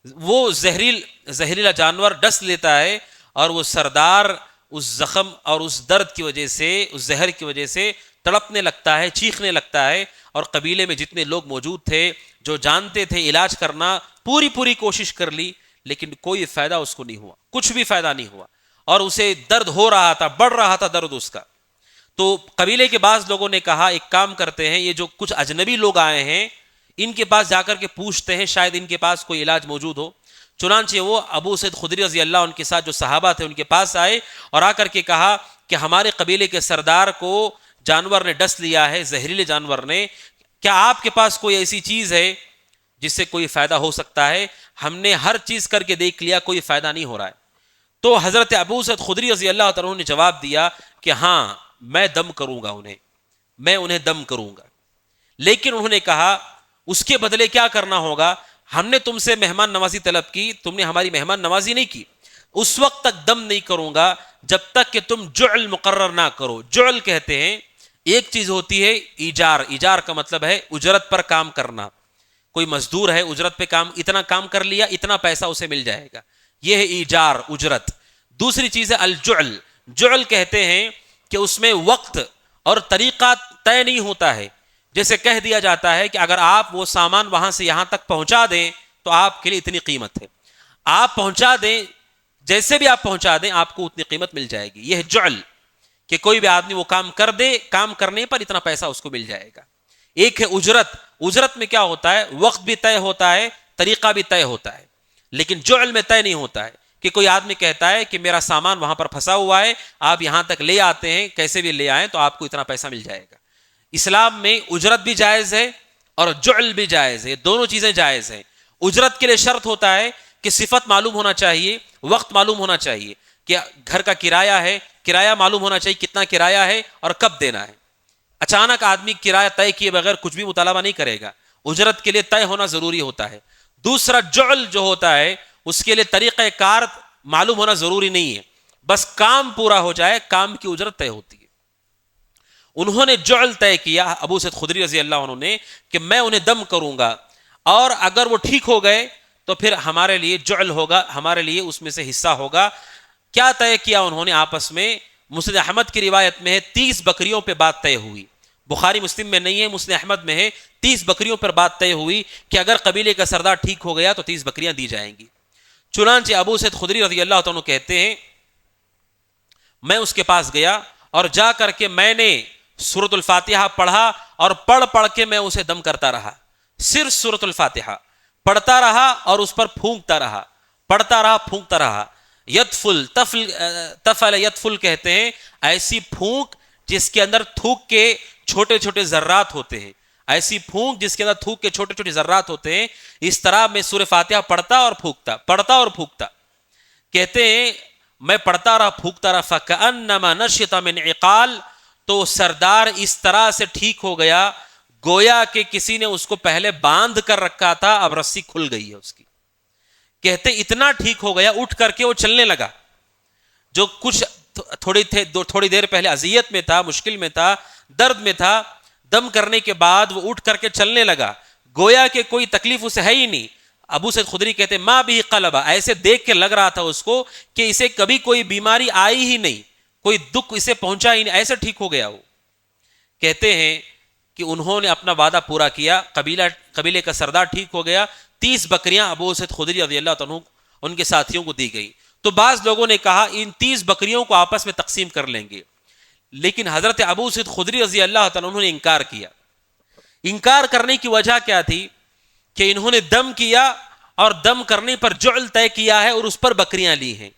وہ زہریلا جانور ڈس لیتا ہے، اور وہ سردار اس زخم اور اس درد کی وجہ سے، اس زہر کی وجہ سے تڑپنے لگتا ہے، چیخنے لگتا ہے۔ اور قبیلے میں جتنے لوگ موجود تھے جو جانتے تھے علاج کرنا، پوری کوشش کر لی، لیکن کوئی فائدہ اس کو نہیں ہوا، کچھ بھی فائدہ نہیں ہوا، اور اسے درد ہو رہا تھا، بڑھ رہا تھا درد اس کا۔ تو قبیلے کے بعض لوگوں نے کہا ایک کام کرتے ہیں، یہ جو کچھ اجنبی لوگ آئے ہیں ان کے پاس جا کر کے پوچھتے ہیں، شاید ان کے پاس کوئی علاج موجود ہو۔ چنانچہ وہ ابو سعید خدری رضی اللہ عنہ کے ساتھ جو صحابہ تھے ان کے پاس آئے، اور آ کر کے کہا کہ ہمارے قبیلے کے سردار کو جانور نے ڈس لیا ہے، زہریلے جانور نے، کیا آپ کے پاس کوئی ایسی چیز ہے جس سے کوئی فائدہ ہو سکتا ہے؟ ہم نے ہر چیز کر کے دیکھ لیا، کوئی فائدہ نہیں ہو رہا ہے۔ تو حضرت ابو سعید خدری رضی اللہ تعالیٰ عنہ نے جواب دیا کہ ہاں میں دم کروں گا، میں انہیں دم کروں گا، لیکن انہوں نے کہا اس کے بدلے کیا کرنا ہوگا؟ ہم نے تم سے مہمان نوازی طلب کی، تم نے ہماری مہمان نوازی نہیں کی، اس وقت تک دم نہیں کروں گا جب تک کہ تم جعل مقرر نہ کرو۔ جعل کہتے ہیں ایک چیز ہوتی ہے ایجار کا مطلب ہے اجرت پر کام کرنا۔ کوئی مزدور ہے، اجرت پہ کام، اتنا کام کر لیا، اتنا پیسہ اسے مل جائے گا، یہ ہے ایجار، اجرت۔ دوسری چیز ہے الجعل۔ جعل کہتے ہیں کہ اس میں وقت اور طریقہ طے نہیں ہوتا ہے۔ جیسے کہہ دیا جاتا ہے کہ اگر آپ وہ سامان وہاں سے یہاں تک پہنچا دیں تو آپ کے لیے اتنی قیمت ہے، آپ پہنچا دیں، جیسے بھی آپ پہنچا دیں آپ کو اتنی قیمت مل جائے گی۔ یہ ہے جعل، کہ کوئی بھی آدمی وہ کام کر دے، کام کرنے پر اتنا پیسہ اس کو مل جائے گا۔ ایک ہے اجرت۔ اجرت میں کیا ہوتا ہے؟ وقت بھی طے ہوتا ہے، طریقہ بھی طے ہوتا ہے، لیکن جعل میں طے نہیں ہوتا ہے کہ کوئی آدمی کہتا ہے کہ میرا سامان وہاں پر پھنسا ہوا ہے، آپ یہاں تک لے آتے ہیں، کیسے بھی لے آئیں تو آپ کو اتنا پیسہ مل جائے گا۔ اسلام میں اجرت بھی جائز ہے اور جعل بھی جائز ہے، دونوں چیزیں جائز ہیں۔ اجرت کے لیے شرط ہوتا ہے کہ صفت معلوم ہونا چاہیے، وقت معلوم ہونا چاہیے، کہ گھر کا کرایہ ہے، کرایہ معلوم ہونا چاہیے کتنا کرایہ ہے اور کب دینا ہے۔ اچانک آدمی کرایہ طے کیے بغیر کچھ بھی مطالبہ نہیں کرے گا، اجرت کے لیے طے ہونا ضروری ہوتا ہے۔ دوسرا جعل جو ہوتا ہے اس کے لیے طریقہ کار معلوم ہونا ضروری نہیں ہے، بس کام پورا ہو جائے، کام کی اجرت طے ہوتی ہے۔ انہوں نے جعل طے کیا ابو سعید خدری رضی اللہ عنہ نے کہ میں انہیں دم کروں گا، اور اگر وہ ٹھیک ہو گئے تو پھر ہمارے لیے جعل ہوگا، ہمارے لیے اس میں سے حصہ ہوگا۔ کیا طے کیا انہوں نے آپس میں؟ مسند احمد کی روایت میں ہے 30 بکریوں پہ بات طے ہوئی، بخاری مسلم میں نہیں ہے، مسند احمد میں ہے 30 بکریوں پر بات طے ہوئی کہ اگر قبیلے کا سردار ٹھیک ہو گیا تو 30 بکریاں دی جائیں گی۔ چنانچہ ابو سعید خدری رضی اللہ تعالیٰ عنہ کہتے ہیں میں اس کے پاس گیا اور جا کر کے میں نے سورۃ الفاتحہ پڑھا، اور پڑھ کے میں اسے دم کرتا رہا، صرف سورۃ الفاتحہ پڑھتا رہا اور اس پر پھونکتا رہا، پڑھتا رہا، پھونکتا رہا۔ یدفل تفل یدفل کہتے ہیں ایسی پھونک جس کے اندر تھوک کے چھوٹے چھوٹے ذرات ہوتے ہیں، ایسی پھونک جس کے اندر تھوک کے چھوٹے چھوٹے ذرات ہوتے ہیں، اس طرح میں سورہ فاتحہ پڑھتا اور پھونکتا. کہتے ہیں میں پڑھتا رہا پھونکتا رہا، فَكَأَنَّمَا نَشِطَ مِنْ عِقَالٍ، تو سردار اس طرح سے ٹھیک ہو گیا گویا کہ کسی نے اس کو پہلے باندھ کر رکھا تھا، اب رسی کھل گئی ہے اس کی. کہتے اتنا ٹھیک ہو گیا، اٹھ کر کے وہ چلنے لگا. جو کچھ تھوڑی دیر پہلے اذیت میں تھا، مشکل میں تھا، درد میں تھا، دم کرنے کے بعد وہ اٹھ کر کے چلنے لگا، گویا کہ کوئی تکلیف اسے ہے ہی نہیں. ابو سعید خدری کہتے ما بھی قلبہ، ایسے دیکھ کے لگ رہا تھا اس کو کہ اسے کبھی کوئی بیماری آئی ہی نہیں، کوئی دکھ اسے پہنچا ہی نہیں، ایسے ٹھیک ہو گیا وہ. کہتے ہیں کہ انہوں نے اپنا وعدہ پورا کیا، قبیلے کا سردار ٹھیک ہو گیا. 30 بکریاں ابو سعید خدری رضی اللہ عنہ ان کے ساتھیوں کو دی گئی. تو بعض لوگوں نے کہا ان 30 بکریوں کو آپس میں تقسیم کر لیں گے، لیکن حضرت ابو سعید خدری رضی اللہ تعالیٰ عنہ نے انکار کیا. انکار کرنے کی وجہ کیا تھی؟ کہ انہوں نے دم کیا اور دم کرنے پر جعل طے کیا ہے اور اس پر بکریاں لی ہیں.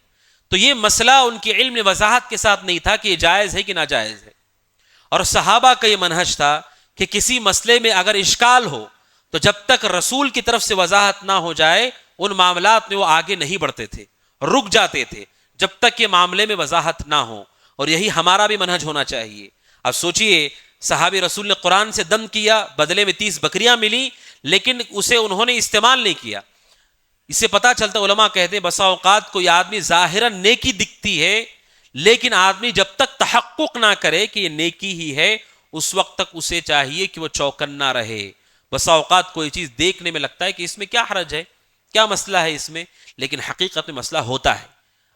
تو یہ مسئلہ ان کی علم نے وضاحت کے ساتھ نہیں تھا کہ یہ جائز ہے کہ ناجائز ہے. اور صحابہ کا یہ منہج تھا کہ کسی مسئلے میں اگر اشکال ہو تو جب تک رسول کی طرف سے وضاحت نہ ہو جائے ان معاملات میں وہ آگے نہیں بڑھتے تھے، رک جاتے تھے جب تک کہ معاملے میں وضاحت نہ ہو. اور یہی ہمارا بھی منہج ہونا چاہیے. اب سوچئے صحابی رسول نے قرآن سے دم کیا، بدلے میں 30 بکریاں ملی، لیکن اسے انہوں نے استعمال نہیں کیا. اس سے پتہ چلتا، علماء کہتے ہیں بسا اوقات کوئی آدمی ظاہراً نیکی دکھتی ہے، لیکن آدمی جب تک تحقق نہ کرے کہ یہ نیکی ہی ہے اس وقت تک اسے چاہیے کہ وہ چوکنا رہے. بسا اوقات کوئی چیز دیکھنے میں لگتا ہے کہ اس میں کیا حرج ہے، کیا مسئلہ ہے اس میں، لیکن حقیقت میں مسئلہ ہوتا ہے.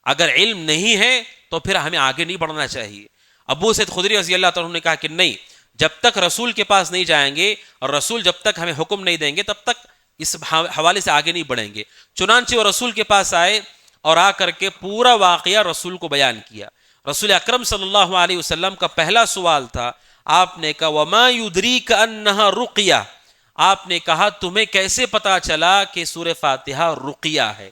اگر علم نہیں ہے تو پھر ہمیں آگے نہیں بڑھنا چاہیے. ابو سعید خدری رضی اللہ تعالیٰ عنہ نے کہا کہ نہیں، جب تک رسول کے پاس نہیں جائیں گے اور رسول جب تک ہمیں حکم نہیں دیں گے تب تک اس حوالے سے آگے نہیں بڑھیں گے. چنانچہ وہ رسول کے پاس آئے اور آ کر کے پورا واقعہ رسول کو بیان کیا. رسول اکرم صلی اللہ علیہ وسلم کا پہلا سوال تھا، آپ نے کہا وما یدریک انہا رقیہ، آپ نے کہا تمہیں کیسے پتا چلا کہ سورہ فاتحہ رقیہ ہے؟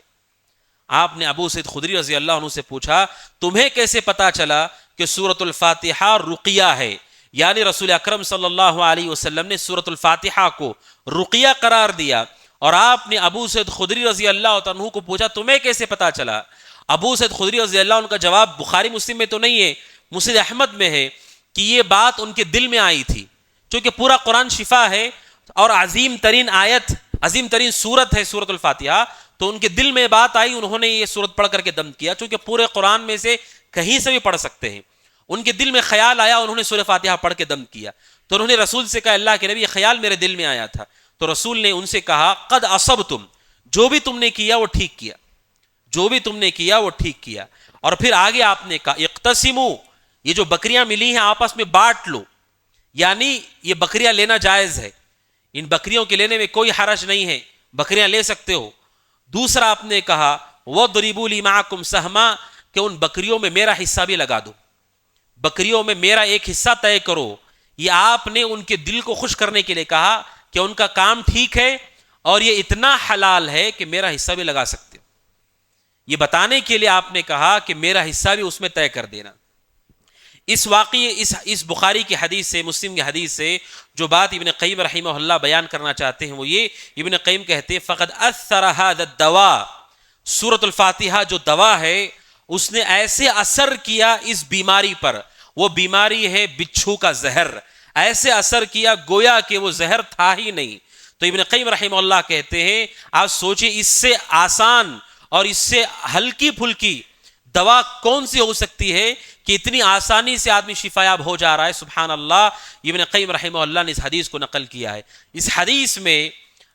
آپ نے ابو سعید خدری رضی اللہ عنہ سے پوچھا تمہیں کیسے پتا چلا کہ سورۃ الفاتحہ رقیہ ہے؟ یعنی رسول اکرم صلی اللہ علیہ وسلم نے سورۃ الفاتحہ کو رقیہ قرار دیا. اور آپ نے ابو سعید خدری رضی اللہ عنہ کو پوچھا تمہیں کیسے پتا چلا؟ ابو سعید خدری رضی اللہ عنہ کا جواب بخاری مسلم میں تو نہیں ہے، مسند احمد میں ہے کہ یہ بات ان کے دل میں آئی تھی. چونکہ پورا قرآن شفا ہے اور عظیم ترین آیت، عظیم ترین سورت ہے سورۃ الفاتحہ، تو ان کے دل میں بات آئی، انہوں نے یہ سورت پڑھ کر کے دم کیا. چونکہ پورے قرآن میں سے کہیں سے بھی پڑھ سکتے ہیں، ان کے دل میں خیال آیا، انہوں نے سورہ فاتحہ پڑھ کے دم کیا. تو انہوں نے رسول سے کہا اللہ کے نبی یہ خیال میرے دل میں آیا تھا. تو رسول نے ان سے کہا قد اصبتم، جو بھی تم نے کیا وہ ٹھیک کیا، جو بھی تم نے کیا وہ ٹھیک کیا. اور پھر آگے آپ نے کہا اقتسموا، یہ جو بکریاں ملی ہیں آپس میں بانٹ لو، یعنی یہ بکریاں لینا جائز ہے، ان بکریوں کے لینے میں کوئی حرج نہیں ہے، بکریاں لے سکتے ہو. دوسرا آپ نے کہا وَضْرِبُوا لِي مَعَكُمْ سَهْمًا، کہ ان بکریوں میں میرا حصہ بھی لگا دو، بکریوں میں میرا ایک حصہ طے کرو. یہ آپ نے ان کے دل کو خوش کرنے کے لیے کہا کہ ان کا کام ٹھیک ہے اور یہ اتنا حلال ہے کہ میرا حصہ بھی لگا سکتے ہو. یہ بتانے کے لیے آپ نے کہا کہ میرا حصہ بھی اس میں طے کر دینا. اس واقعے اس بخاری کی حدیث سے، مسلم کی حدیث سے جو بات ابن قیم رحمہ اللہ بیان کرنا چاہتے ہیں وہ یہ، ابن قیم کہتے ہیں فقد اثر هذا الدواء، سورۃ الفاتحہ جو دوا ہے اس نے ایسے اثر کیا اس بیماری پر، وہ بیماری ہے بچھو کا زہر، ایسے اثر کیا گویا کہ وہ زہر تھا ہی نہیں. تو ابن قیم رحمہ اللہ کہتے ہیں آپ سوچیں اس سے آسان اور اس سے ہلکی پھلکی دوا کون سی ہو سکتی ہے کہ اتنی آسانی سے آدمی شفایاب ہو جا رہا ہے. سبحان اللہ. ابن قیم رحمہ اللہ نے اس حدیث کو نقل کیا ہے. اس حدیث میں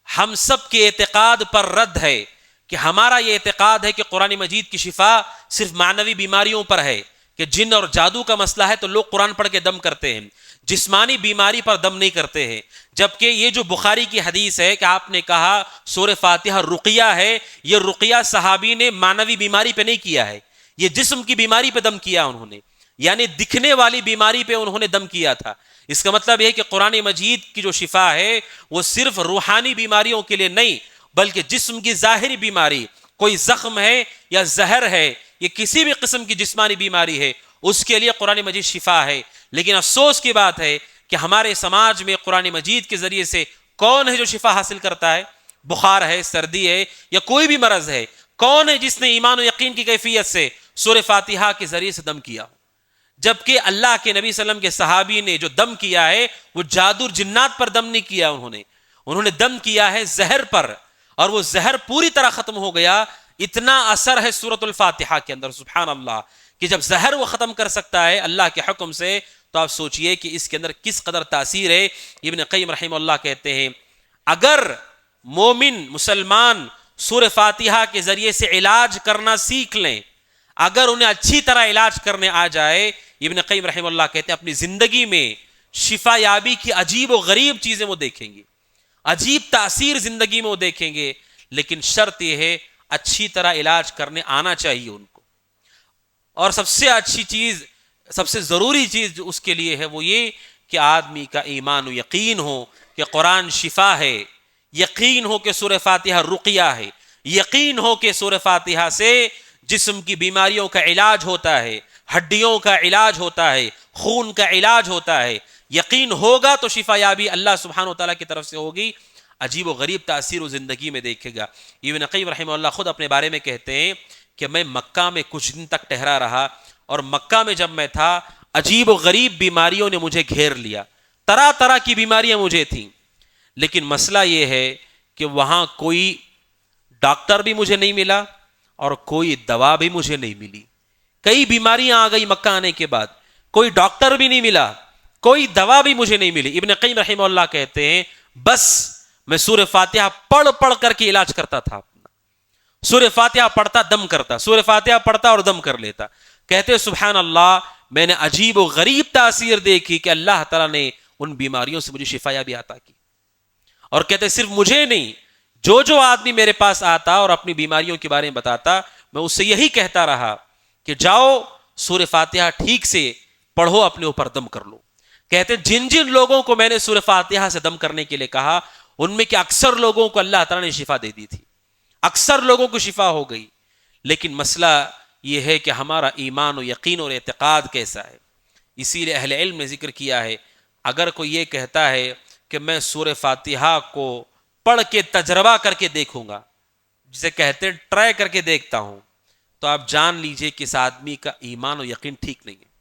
ہم سب کے اعتقاد پر رد ہے کہ ہمارا یہ اعتقاد ہے کہ قرآن مجید کی شفا صرف معنوی بیماریوں پر ہے، کہ جن اور جادو کا مسئلہ ہے تو لوگ قرآن پڑھ کے دم کرتے ہیں، جسمانی بیماری پر دم نہیں کرتے ہیں. جبکہ یہ جو بخاری کی حدیث ہے کہ آپ نے کہا سورہ فاتحہ رقیہ ہے، یہ رقیہ صحابی نے معنوی بیماری پہ نہیں کیا ہے، یہ جسم کی بیماری پہ دم کیا انہوں نے، یعنی دکھنے والی بیماری پہ انہوں نے دم کیا تھا. اس کا مطلب یہ ہے کہ قرآن مجید کی جو شفا ہے وہ صرف روحانی بیماریوں کے لیے نہیں بلکہ جسم کی ظاہری بیماری، کوئی زخم ہے یا زہر ہے یا کسی بھی قسم کی جسمانی بیماری ہے اس کے لیے قرآن مجید شفا ہے. لیکن افسوس کی بات ہے کہ ہمارے سماج میں قرآن مجید کے ذریعے سے کون ہے جو شفا حاصل کرتا ہے؟ بخار ہے، سردی ہے، یا کوئی بھی مرض ہے، کون ہے جس نے ایمان و یقین کی کیفیت سے سورہ فاتحہ کے ذریعے سے دم کیا؟ جبکہ اللہ کے نبی صلی اللہ علیہ وسلم کے صحابی نے جو دم کیا ہے وہ جادو جنات پر دم نہیں کیا، انہوں نے دم کیا ہے زہر پر، اور وہ زہر پوری طرح ختم ہو گیا۔ اتنا اثر ہے سورۃ الفاتحہ کے اندر، سبحان اللہ، کہ جب زہر وہ ختم کر سکتا ہے اللہ کے حکم سے، تو آپ سوچئے کہ اس کے اندر کس قدر تاثیر ہے۔ ابن قیم رحمہ اللہ کہتے ہیں اگر مومن مسلمان سورہ فاتحہ کے ذریعے سے علاج کرنا سیکھ لیں، اگر انہیں اچھی طرح علاج کرنے آ جائے، ابن قیم رحمہ اللہ کہتے ہیں اپنی زندگی میں شفا یابی کی عجیب و غریب چیزیں وہ دیکھیں گے، عجیب تاثیر زندگی میں وہ دیکھیں گے، لیکن شرط یہ ہے اچھی طرح علاج کرنے آنا چاہیے ان کو۔ اور سب سے اچھی چیز، سب سے ضروری چیز جو اس کے لیے ہے وہ یہ کہ آدمی کا ایمان و یقین ہو کہ قرآن شفا ہے، یقین ہو کہ سورہ فاتحہ رقیہ ہے، یقین ہو کہ سورہ فاتحہ سے جسم کی بیماریوں کا علاج ہوتا ہے، ہڈیوں کا علاج ہوتا ہے، خون کا علاج ہوتا ہے۔ یقین ہوگا تو شفا یابی اللہ سبحانہ وتعالیٰ کی طرف سے ہوگی، عجیب و غریب تاثیر و زندگی میں دیکھے گا۔ ابن قیم رحمہ اللہ خود اپنے بارے میں کہتے ہیں کہ میں مکہ میں کچھ دن تک ٹھہرا رہا، اور مکہ میں جب میں تھا عجیب و غریب بیماریوں نے مجھے گھیر لیا، طرح طرح کی بیماریاں مجھے تھیں، لیکن مسئلہ یہ ہے کہ وہاں کوئی ڈاکٹر بھی مجھے نہیں ملا اور کوئی دوا بھی مجھے نہیں ملی۔ کئی بیماریاں آ گئی مکہ آنے کے بعد، کوئی ڈاکٹر بھی نہیں ملا، کوئی دوا بھی مجھے نہیں ملی۔ ابن قیم رحمہ اللہ کہتے ہیں بس میں سورہ فاتحہ پڑھ پڑھ کر کے علاج کرتا تھا اپنا، سورہ فاتحہ پڑھتا دم کرتا، سورہ فاتحہ پڑھتا اور دم کر لیتا۔ کہتے سبحان اللہ، میں نے عجیب و غریب تاثیر دیکھی کہ اللہ تعالیٰ نے ان بیماریوں سے مجھے شفا یابی عطا کی۔ اور کہتے صرف مجھے نہیں، جو آدمی میرے پاس آتا اور اپنی بیماریوں کے بارے میں بتاتا، میں اس سے یہی کہتا رہا کہ جاؤ سورہ فاتحہ ٹھیک سے پڑھو، اپنے اوپر دم کر لو۔ کہتے جن جن لوگوں کو میں نے سورہ فاتحہ سے دم کرنے کے لیے کہا، ان میں کہ اکثر لوگوں کو اللہ تعالیٰ نے شفا دے دی تھی، اکثر لوگوں کو شفا ہو گئی۔ لیکن مسئلہ یہ ہے کہ ہمارا ایمان و یقین اور اعتقاد کیسا ہے۔ اسی لیے اہل علم نے ذکر کیا ہے اگر کوئی یہ کہتا ہے کہ میں سورہ فاتحہ کو پڑھ کے تجربہ کر کے دیکھوں گا، جسے کہتے ہیں ٹرائی کر کے دیکھتا ہوں، تو آپ جان لیجئے کہ اس آدمی کا ایمان و یقین ٹھیک نہیں ہے۔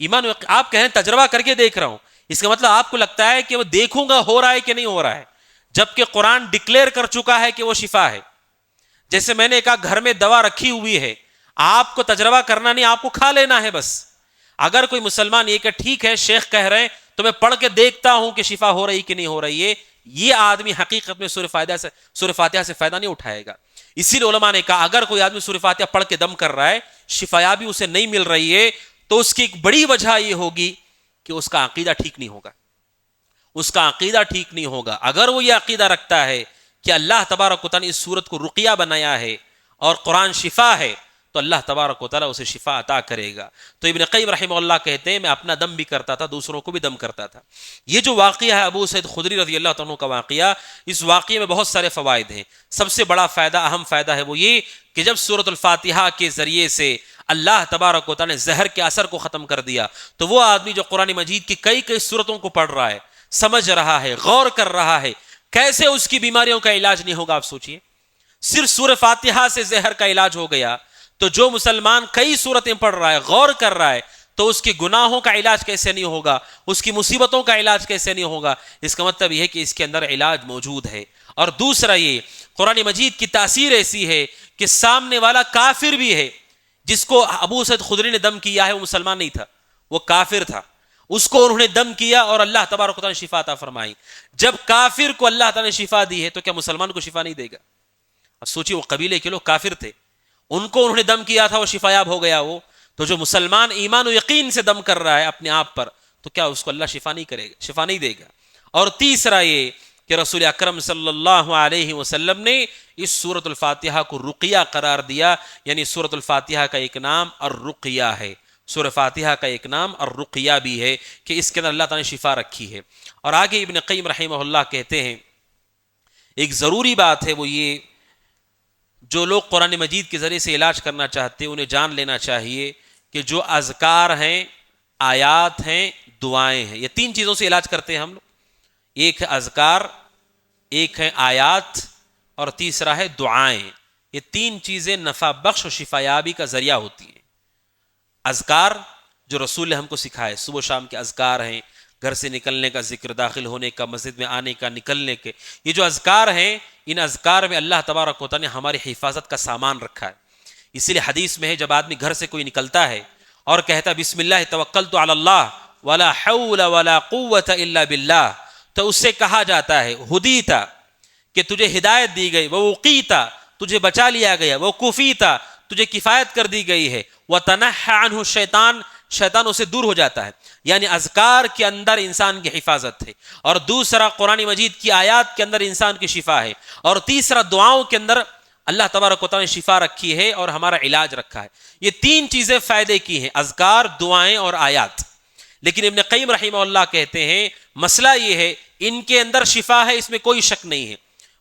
ایمان و یقین، آپ کہیں تجربہ کر کے دیکھ رہا ہوں، اس کا مطلب آپ کو لگتا ہے کہ وہ دیکھوں گا ہو رہا ہے کہ نہیں ہو رہا ہے، جبکہ قرآن ڈکلیئر کر چکا ہے کہ وہ شفا ہے۔ جیسے میں نے کہا گھر میں دوا رکھی ہوئی ہے، آپ کو تجربہ کرنا نہیں، آپ کو کھا لینا ہے بس۔ اگر کوئی مسلمان یہ کہ ٹھیک ہے شیخ کہہ رہے ہیں تو میں پڑھ کے دیکھتا ہوں کہ شفا ہو رہی کہ نہیں ہو رہی ہے، یہ آدمی حقیقت میں سورہ فاتحہ سے فائدہ نہیں اٹھائے گا۔ اسی لیے علماء نے کہا اگر کوئی آدمی سورہ فاتحہ پڑھ کے دم کر رہا ہے، شفا یابی اسے نہیں مل رہی ہے، تو اس کی ایک بڑی وجہ یہ ہوگی کہ اس کا عقیدہ ٹھیک نہیں ہوگا، اس کا عقیدہ ٹھیک نہیں ہوگا۔ اگر وہ یہ عقیدہ رکھتا ہے کہ اللہ تبارک و تعالیٰ نے اس سورت کو رقیہ بنایا ہے اور قرآن شفا ہے، تو اللہ تبارک و تعالیٰ اسے شفا عطا کرے گا۔ تو ابن قیم رحمہ اللہ کہتے ہیں میں اپنا دم بھی کرتا تھا، دوسروں کو بھی دم کرتا تھا۔ یہ جو واقعہ ہے ابو سعید خدری رضی اللہ عنہ کا واقعہ، اس واقعے میں بہت سارے فوائد ہیں۔ سب سے بڑا فائدہ، اہم فائدہ ہے وہ یہ کہ جب سورۃ الفاتحہ کے ذریعے سے اللہ تبارک و تعالیٰ نے زہر کے اثر کو ختم کر دیا، تو وہ آدمی جو قرآن مجید کی کئی سورتوں کو پڑھ رہا ہے، سمجھ رہا ہے، غور کر رہا ہے، کیسے اس کی بیماریوں کا علاج نہیں ہوگا؟ آپ سوچئے، صرف سورہ فاتحہ سے زہر کا علاج ہو گیا، تو جو مسلمان کئی سورتیں پڑھ رہا ہے، غور کر رہا ہے، تو اس کے گناہوں کا علاج کیسے نہیں ہوگا، اس کی مصیبتوں کا علاج کیسے نہیں ہوگا؟ اس کا مطلب یہ ہے کہ اس کے اندر علاج موجود ہے۔ اور دوسرا یہ قرآن مجید کی تاثیر ایسی ہے کہ سامنے والا کافر بھی ہے، جس کو ابو سعید خدری نے دم کیا ہے وہ مسلمان نہیں تھا، وہ کافر تھا، اس کو انہوں نے دم کیا اور اللہ تبارک و تعالیٰ نے شفا عطا فرمائی۔ جب کافر کو اللہ تعالیٰ نے شفا دی ہے تو کیا مسلمان کو شفا نہیں دے گا؟ اب سوچیے، وہ قبیلے کے لوگ کافر تھے، ان کو انہوں نے دم کیا تھا، وہ شفا یاب ہو گیا وہ، تو جو مسلمان ایمان و یقین سے دم کر رہا ہے اپنے آپ پر، تو کیا اس کو اللہ شفا نہیں کرے گا، شفا نہیں دے گا؟ اور تیسرا یہ کہ رسول اکرم صلی اللہ علیہ وسلم نے اس سورۃ الفاتحہ کو رقیہ قرار دیا، یعنی سورۃ الفاتحہ کا ایک نام الرقیہ ہے، سورہ فاتحہ کا ایک نام الرقیہ بھی ہے کہ اس کے اندر اللہ تعالیٰ نے شفا رکھی ہے۔ اور آگے ابن قیم رحمہ اللہ کہتے ہیں ایک ضروری بات ہے وہ یہ، جو لوگ قرآن مجید کے ذریعے سے علاج کرنا چاہتے ہیں انہیں جان لینا چاہیے کہ جو اذکار ہیں، آیات ہیں، دعائیں ہیں. یہ تین چیزوں سے علاج کرتے ہیں ہم لوگ. ایک ہے اذکار، ایک ہے آیات، اور تیسرا ہے دعائیں. یہ تین چیزیں نفع بخش و شفایابی کا ذریعہ ہوتی ہیں. اذکار جو رسول نے ہم کو سکھائے، صبح و شام کے اذکار ہیں، گھر سے نکلنے کا ذکر، داخل ہونے کا، مسجد میں آنے کا، نکلنے کے، یہ جو اذکار ہیں، ان اذکار میں اللہ تبارک و تعالی نے ہماری حفاظت کا سامان رکھا ہے. اسی لیے حدیث میں ہے جب آدمی گھر سے کوئی نکلتا ہے اور کہتا ہے بسم اللہ توکلت علی اللہ ولا حول ولا قوت الا باللہ، تو اس سے کہا جاتا ہے ہدیتا، کہ تجھے ہدایت دی گئی، ووقیتا، تجھے بچا لیا گیا، وکفیتا، تجھے کفایت کر دی گئی ہے، وتنحى عنہ الشیطان، شیطان اسے دور ہو جاتا ہے. یعنی اذکار کے اندر انسان کی حفاظت ہے، اور دوسرا قرآن مجید کی آیات کے اندر انسان کی شفا ہے، اور تیسرا دعاؤں کے اندر اللہ تبارک و تعالی نے شفا رکھی ہے اور ہمارا علاج رکھا ہے. یہ تین چیزیں فائدے کی ہیں، اذکار، دعائیں اور آیات. لیکن ابن قیم رحمہ اللہ کہتے ہیں مسئلہ یہ ہے ان کے اندر شفا ہے، اس میں کوئی شک نہیں ہے.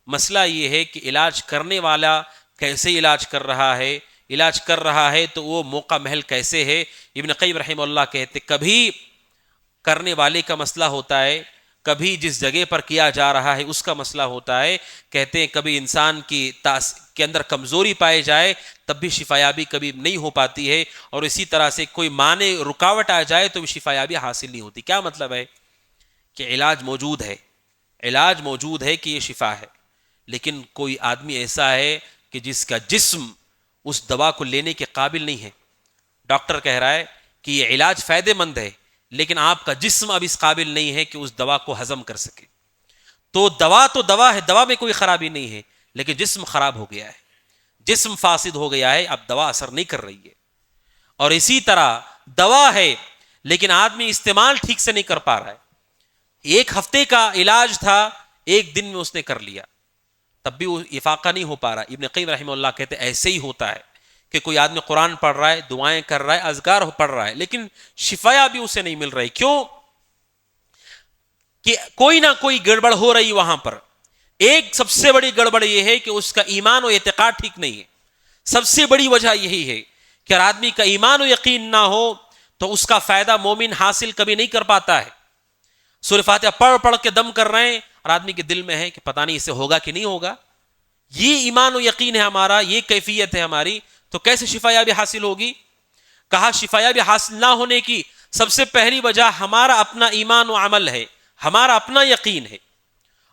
مسئلہ یہ ہے کہ علاج کرنے والا کیسے علاج کر رہا ہے، علاج کر رہا ہے تو وہ موقع محل کیسے ہے. ابن قیم رحمہ اللہ کہتے کبھی کرنے والے کا مسئلہ ہوتا ہے، کبھی جس جگہ پر کیا جا رہا ہے اس کا مسئلہ ہوتا ہے. کہتے ہیں کبھی انسان کے اندر کمزوری پائے جائے تب بھی شفایابی کبھی نہیں ہو پاتی ہے، اور اسی طرح سے کوئی معنی رکاوٹ آ جائے تو بھی شفایابی حاصل نہیں ہوتی. کیا مطلب ہے؟ کہ علاج موجود ہے، علاج موجود ہے کہ یہ شفا ہے، لیکن کوئی آدمی ایسا ہے کہ جس کا جسم اس دوا کو لینے کے قابل نہیں ہے. ڈاکٹر کہہ رہا ہے کہ یہ علاج فائدہ مند ہے، لیکن آپ کا جسم اب اس قابل نہیں ہے کہ اس دوا کو ہضم کر سکے. تو دوا ہے، دوا میں کوئی خرابی نہیں ہے، لیکن جسم خراب ہو گیا ہے، جسم فاسد ہو گیا ہے، اب دوا اثر نہیں کر رہی ہے. اور اسی طرح دوا ہے لیکن آدمی استعمال ٹھیک سے نہیں کر پا رہا ہے. ایک ہفتے کا علاج تھا، ایک دن میں اس نے کر لیا، تب بھی وہ افاقہ نہیں ہو پا رہا. ابن قیم رحمہ اللہ کہتے ایسے ہی ہوتا ہے کہ کوئی آدمی قرآن پڑھ رہا ہے، دعائیں کر رہا ہے، اذکار پڑھ رہا ہے، لیکن شفا بھی اسے نہیں مل رہی. کیوں؟ کہ کوئی نہ کوئی گڑبڑ ہو رہی وہاں پر. ایک سب سے بڑی گڑبڑ یہ ہے کہ اس کا ایمان و اعتقاد ٹھیک نہیں ہے. سب سے بڑی وجہ یہی ہے کہ اگر آدمی کا ایمان و یقین نہ ہو تو اس کا فائدہ مومن حاصل کبھی نہیں کر پاتا ہے. سورہ فاتحہ پڑھ کے دم کر رہے ہیں اور آدمی کے دل میں ہے کہ پتہ نہیں اسے ہوگا کہ نہیں ہوگا. یہ ایمان و یقین ہے ہمارا، یہ کیفیت ہے ہماری، تو کیسے شفایابی حاصل ہوگی؟ کہا شفایابی حاصل نہ ہونے کی سب سے پہلی وجہ ہمارا اپنا ایمان و عمل ہے، ہمارا اپنا یقین ہے.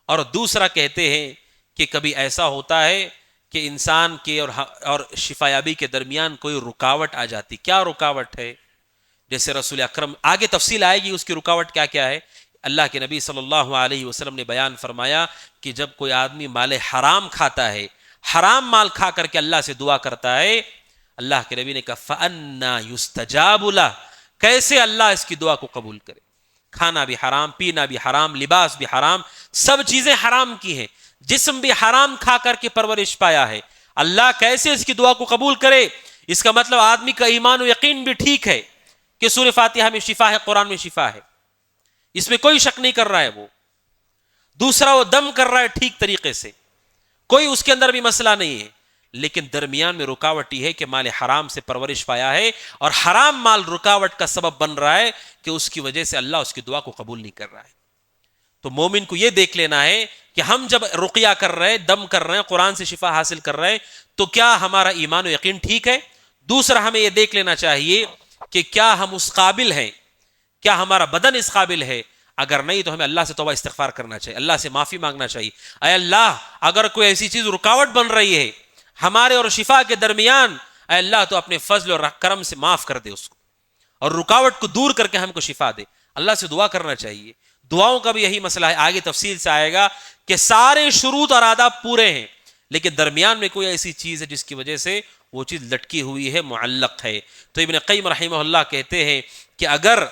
اور دوسرا کہتے ہیں کہ کبھی ایسا ہوتا ہے کہ انسان کے اور شفایابی کے درمیان کوئی رکاوٹ آ جاتی. کیا رکاوٹ ہے؟ جیسے رسول اکرم، آگے تفصیل آئے گی اس کی رکاوٹ کیا کیا ہے. اللہ کے نبی صلی اللہ علیہ وسلم نے بیان فرمایا کہ جب کوئی آدمی مال حرام کھاتا ہے، حرام مال کھا کر کے اللہ سے دعا کرتا ہے، اللہ کے نبی نے کہا فَأَنَّا يُسْتَجَابُ لَهُ، کیسے اللہ اس کی دعا کو قبول کرے؟ کھانا بھی حرام، پینا بھی حرام، لباس بھی حرام، سب چیزیں حرام کی ہیں، جسم بھی حرام کھا کر کے پرورش پایا ہے، اللہ کیسے اس کی دعا کو قبول کرے؟ اس کا مطلب آدمی کا ایمان و یقین بھی ٹھیک ہے کہ سورہ فاتحہ میں شفا ہے، قرآن میں شفا ہے، اس میں کوئی شک نہیں کر رہا ہے وہ. دوسرا وہ دم کر رہا ہے ٹھیک طریقے سے، کوئی اس کے اندر بھی مسئلہ نہیں ہے، لیکن درمیان میں رکاوٹ یہ ہے کہ مال حرام سے پرورش پایا ہے، اور حرام مال رکاوٹ کا سبب بن رہا ہے کہ اس کی وجہ سے اللہ اس کی دعا کو قبول نہیں کر رہا ہے. تو مومن کو یہ دیکھ لینا ہے کہ ہم جب رقیہ کر رہے ہیں، دم کر رہے ہیں، قرآن سے شفا حاصل کر رہے ہیں، تو کیا ہمارا ایمان و یقین ٹھیک ہے؟ دوسرا ہمیں یہ دیکھ لینا چاہیے کہ کیا ہم اس قابل ہیں، کیا ہمارا بدن اس قابل ہے؟ اگر نہیں تو ہمیں اللہ سے توبہ استغفار کرنا چاہیے، اللہ سے معافی مانگنا چاہیے. اے اللہ، اگر کوئی ایسی چیز رکاوٹ بن رہی ہے ہمارے اور شفا کے درمیان، اے اللہ تو اپنے فضل اور کرم سے معاف کر دے اس کو، اور رکاوٹ کو دور کر کے ہم کو شفا دے. اللہ سے دعا کرنا چاہیے. دعاؤں کا بھی یہی مسئلہ ہے، آگے تفصیل سے آئے گا کہ سارے شروط اور آداب پورے ہیں، لیکن درمیان میں کوئی ایسی چیز ہے جس کی وجہ سے وہ چیز لٹکی ہوئی ہے، معلق ہے. تو ابن قیم رحمہ اللہ کہتے ہیں کہ اگر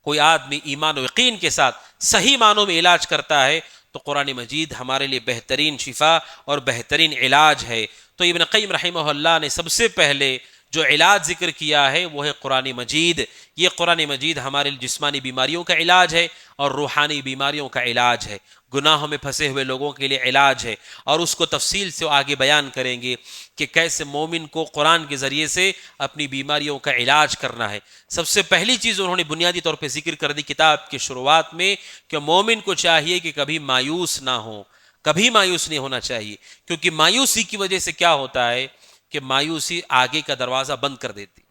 کوئی آدمی ایمان و یقین کے ساتھ صحیح معنوں میں علاج کرتا ہے تو قرآن مجید ہمارے لیے بہترین شفا اور بہترین علاج ہے. تو ابن قیم رحمہ اللہ نے سب سے پہلے جو علاج ذکر کیا ہے وہ ہے قرآن مجید. یہ قرآن مجید ہمارے جسمانی بیماریوں کا علاج ہے اور روحانی بیماریوں کا علاج ہے, گناہوں میں پھنسے ہوئے لوگوں کے لیے علاج ہے, اور اس کو تفصیل سے آگے بیان کریں گے کہ کیسے مومن کو قرآن کے ذریعے سے اپنی بیماریوں کا علاج کرنا ہے. سب سے پہلی چیز انہوں نے بنیادی طور پہ ذکر کر دی کتاب کی شروعات میں کہ مومن کو چاہیے کہ کبھی مایوس نہ ہو, کبھی مایوس نہیں ہونا چاہیے, کیونکہ مایوسی کی وجہ سے کیا ہوتا ہے کہ مایوسی آگے کا دروازہ بند کر دیتی.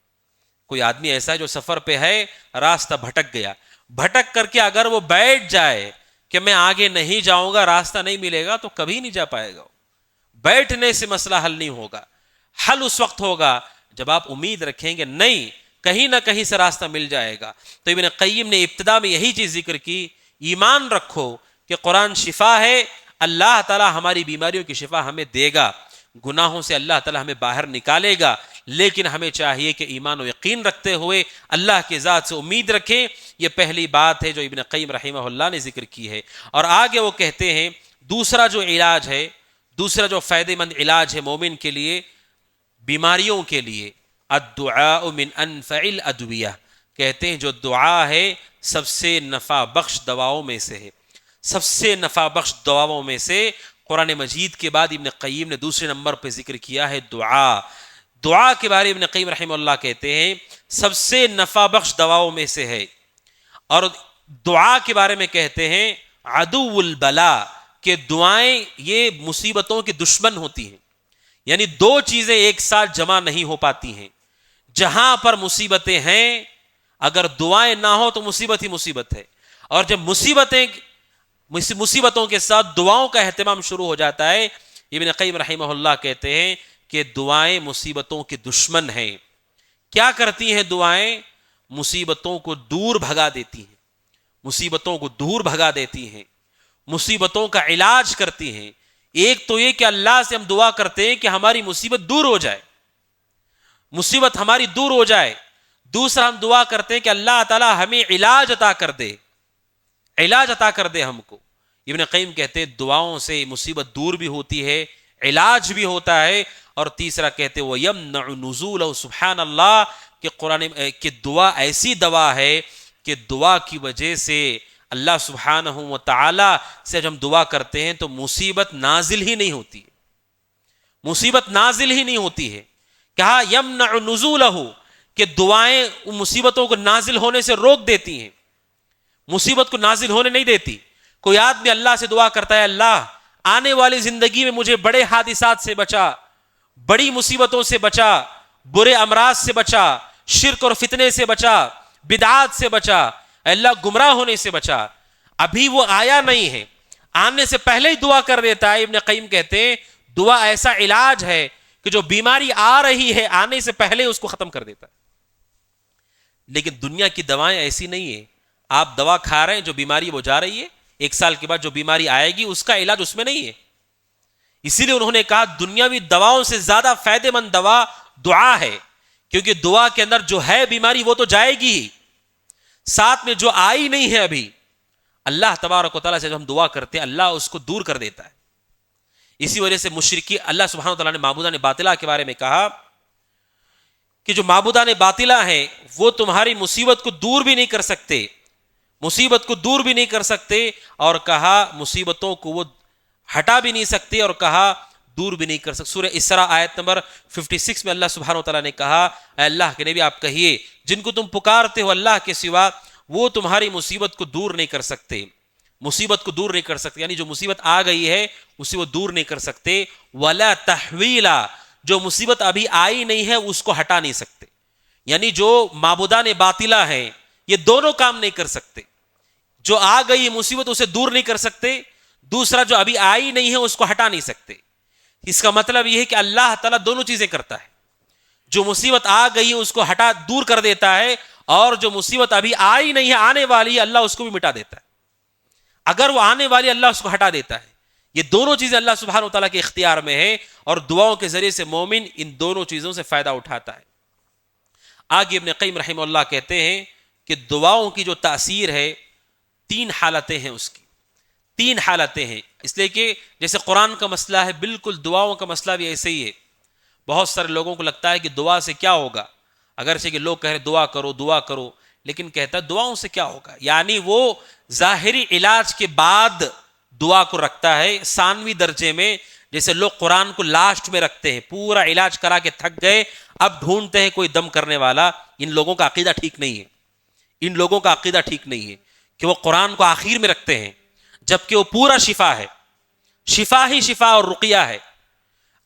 کوئی آدمی ایسا ہے جو سفر پہ ہے, راستہ بھٹک گیا, بھٹک کر کے اگر وہ بیٹھ جائے کہ میں آگے نہیں جاؤں گا, راستہ نہیں ملے گا, تو کبھی نہیں جا پائے گا. بیٹھنے سے مسئلہ حل نہیں ہوگا. حل اس وقت ہوگا جب آپ امید رکھیں گے نہیں کہیں نہ کہیں سے راستہ مل جائے گا. تو ابن قیم نے ابتدا میں یہی چیز ذکر کی, ایمان رکھو کہ قرآن شفا ہے, اللہ تعالی ہماری بیماریوں کی شفا ہمیں دے گا, گناہوں سے اللہ تعالی ہمیں باہر نکالے گا, لیکن ہمیں چاہیے کہ ایمان و یقین رکھتے ہوئے اللہ کی ذات سے امید رکھیں. یہ پہلی بات ہے جو ابن قیم رحمہ اللہ نے ذکر کی ہے. اور آگے وہ کہتے ہیں دوسرا جو علاج ہے, دوسرا جو فائدہ مند علاج ہے مومن کے لیے بیماریوں کے لیے, الدعاء من انفع الادویہ, کہتے ہیں جو دعا ہے سب سے نفع بخش دواؤں میں سے ہے. سب سے نفع بخش دواؤں میں سے قرآن مجید کے بعد ابن قیم نے دوسرے نمبر پہ ذکر کیا ہے دعا. دعا کے بارے ابن قیم رحمہ اللہ کہتے ہیں سب سے نفع بخش دواؤں میں سے ہے. اور دعا کے بارے میں کہتے ہیں عدو البلا, کہ دعائیں یہ مصیبتوں کی دشمن ہوتی ہیں. یعنی دو چیزیں ایک ساتھ جمع نہیں ہو پاتی ہیں. جہاں پر مصیبتیں ہیں اگر دعائیں نہ ہو تو مصیبت ہی مصیبت ہے, اور جب مصیبتوں کے ساتھ دعاؤں کا اہتمام شروع ہو جاتا ہے, ابن قیم رحمہ اللہ کہتے ہیں کہ دعائیں مصیبتوں کی دشمن ہیں. کیا کرتی ہیں دعائیں؟ مصیبتوں کو دور بھگا دیتی ہیں, مصیبتوں کو دور بھگا دیتی ہیں, مصیبتوں کا علاج کرتی ہیں. ایک تو یہ کہ اللہ سے ہم دعا کرتے ہیں کہ ہماری مصیبت دور ہو جائے, مصیبت ہماری دور ہو جائے. دوسرا ہم دعا کرتے ہیں کہ اللہ تعالی ہمیں علاج عطا کر دے, علاج عطا کر دے ہم کو. ابن قیم کہتے ہیں دعاؤں سے مصیبت دور بھی ہوتی ہے, علاج بھی ہوتا ہے. اور تیسرا کہتے ہیں وَيَمْنَعُ نُزُولَهُ, سبحان اللہ, کہ قرآن کہ دعا ایسی دوا ہے کہ دعا کی وجہ سے اللہ سبحانہ و تعالی سے جب ہم دعا کرتے ہیں تو مصیبت نازل ہی نہیں ہوتی, مصیبت نازل ہی نہیں ہوتی ہے. کہا یمنع نزولہ, کہ دعائیں مصیبتوں کو نازل ہونے سے روک دیتی ہیں, مصیبت کو نازل ہونے نہیں دیتی. کوئی آدمی اللہ سے دعا کرتا ہے اللہ آنے والی زندگی میں مجھے بڑے حادثات سے بچا, بڑی مصیبتوں سے بچا, برے امراض سے بچا, شرک اور فتنے سے بچا, بدعات سے بچا, اللہ گمراہ ہونے سے بچا. ابھی وہ آیا نہیں ہے, آنے سے پہلے ہی دعا کر دیتا ہے. ابن قیم کہتے ہیں دعا ایسا علاج ہے کہ جو بیماری آ رہی ہے آنے سے پہلے اس کو ختم کر دیتا ہے. لیکن دنیا کی دوائیں ایسی نہیں ہیں, آپ دوا کھا رہے ہیں جو بیماری وہ جا رہی ہے, ایک سال کے بعد جو بیماری آئے گی اس کا علاج اس میں نہیں ہے. اسی لیے انہوں نے کہا دنیاوی دواؤں سے زیادہ فائدہ مند دوا دعا ہے, کیونکہ دعا کے اندر جو ہے بیماری وہ تو جائے گی ہی, ساتھ میں جو آئی نہیں ہے ابھی اللہ تبارک و تعالیٰ سے جب ہم دعا کرتے ہیں اللہ اس کو دور کر دیتا ہے. اسی وجہ سے مشرکی اللہ سبحانہ و تعالیٰ نے معبودان باطلہ کے بارے میں کہا کہ جو معبودان باطلہ ہیں وہ تمہاری مصیبت کو دور بھی نہیں کر سکتے, مصیبت کو دور بھی نہیں کر سکتے, اور کہا مصیبتوں کو وہ ہٹا بھی نہیں سکتے, اور کہا دور بھی نہیں کر سکتے. سورہ اسراء آیت نمبر 56 میں اللہ سبحانہ و تعالیٰ نے کہا اے اللہ کے نبی آپ کہیے جن کو تم پکارتے ہو اللہ کے سوا وہ تمہاری مصیبت کو دور نہیں کر سکتے, مصیبت کو دور نہیں کر سکتے, یعنی جو مصیبت آ گئی ہے اسے وہ دور نہیں کر سکتے. ولا تحویلا, جو مصیبت ابھی آئی نہیں ہے اس کو ہٹا نہیں سکتے. یعنی جو معبودان باطلہ ہیں یہ دونوں کام نہیں کر سکتے, جو آ گئی مصیبت اسے دور نہیں کر سکتے, دوسرا جو ابھی آئی نہیں ہے اس کو ہٹا نہیں سکتے. اس کا مطلب یہ ہے کہ اللہ تعالیٰ دونوں چیزیں کرتا ہے, جو مصیبت آ گئی ہے اس کو ہٹا دور کر دیتا ہے, اور جو مصیبت ابھی آئی نہیں ہے آنے والی ہے اللہ اس کو بھی مٹا دیتا ہے. اگر وہ آنے والی اللہ اس کو ہٹا دیتا ہے. یہ دونوں چیزیں اللہ سبحانہ و تعالیٰ کے اختیار میں ہے, اور دعاؤں کے ذریعے سے مومن ان دونوں چیزوں سے فائدہ اٹھاتا ہے. آگے ابن قیم رحمہ اللہ کہتے ہیں کہ دعاؤں کی جو تاثیر ہے 3 حالتیں ہیں, اس کی 3 حالتیں ہیں. اس لیے کہ جیسے قرآن کا مسئلہ ہے بالکل دعاؤں کا مسئلہ بھی ایسے ہی ہے. بہت سارے لوگوں کو لگتا ہے کہ دعا سے کیا ہوگا، اگرچہ کہ لوگ کہہ رہے دعا کرو دعا کرو، لیکن کہتا ہے دعاؤں سے کیا ہوگا، یعنی وہ ظاہری علاج کے بعد دعا کو رکھتا ہے ثانوی درجے میں، جیسے لوگ قرآن کو لاسٹ میں رکھتے ہیں، پورا علاج کرا کے تھک گئے اب ڈھونڈتے ہیں کوئی دم کرنے والا. ان لوگوں کا عقیدہ ٹھیک نہیں ہے، ان لوگوں کا عقیدہ ٹھیک نہیں ہے کہ وہ قرآن کو آخر میں رکھتے ہیں جبکہ وہ پورا شفا ہے، شفا ہی شفا اور رقیہ ہے،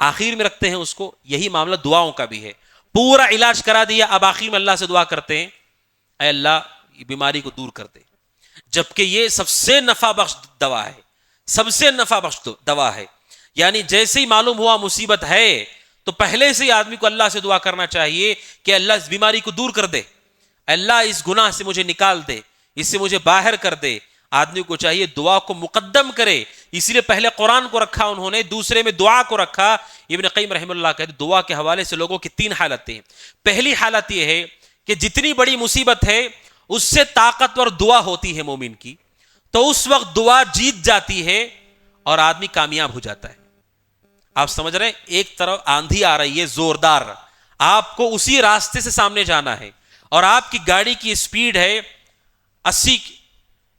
آخر میں رکھتے ہیں اس کو. یہی معاملہ دعاؤں کا بھی ہے، پورا علاج کرا دیا اب آخر میں اللہ سے دعا کرتے ہیں اے اللہ یہ بیماری کو دور کر دے، جبکہ یہ سب سے نفع بخش دوا ہے، سب سے نفع بخش دوا ہے. یعنی جیسے ہی معلوم ہوا مصیبت ہے تو پہلے سے ہی آدمی کو اللہ سے دعا کرنا چاہیے کہ اللہ اس بیماری کو دور کر دے، اللہ اس گناہ سے مجھے نکال دے، اس سے مجھے باہر کر دے. آدمی کو چاہیے دعا کو مقدم کرے، اسی لیے پہلے قرآن کو رکھا انہوں نے، دوسرے میں دعا کو رکھا. ابن قیم رحمہ اللہ کہتے ہیں دعا کے حوالے سے لوگوں کی 3 حالتیں ہیں. پہلی حالت یہ ہے کہ جتنی بڑی مصیبت ہے اس سے طاقتور دعا ہوتی ہے مومن کی، تو اس وقت دعا جیت جاتی ہے اور آدمی کامیاب ہو جاتا ہے. آپ سمجھ رہے ہیں، ایک طرف آندھی آ رہی ہے زوردار، آپ کو اسی راستے سے سامنے جانا ہے اور آپ کی گاڑی کی سپیڈ ہے 80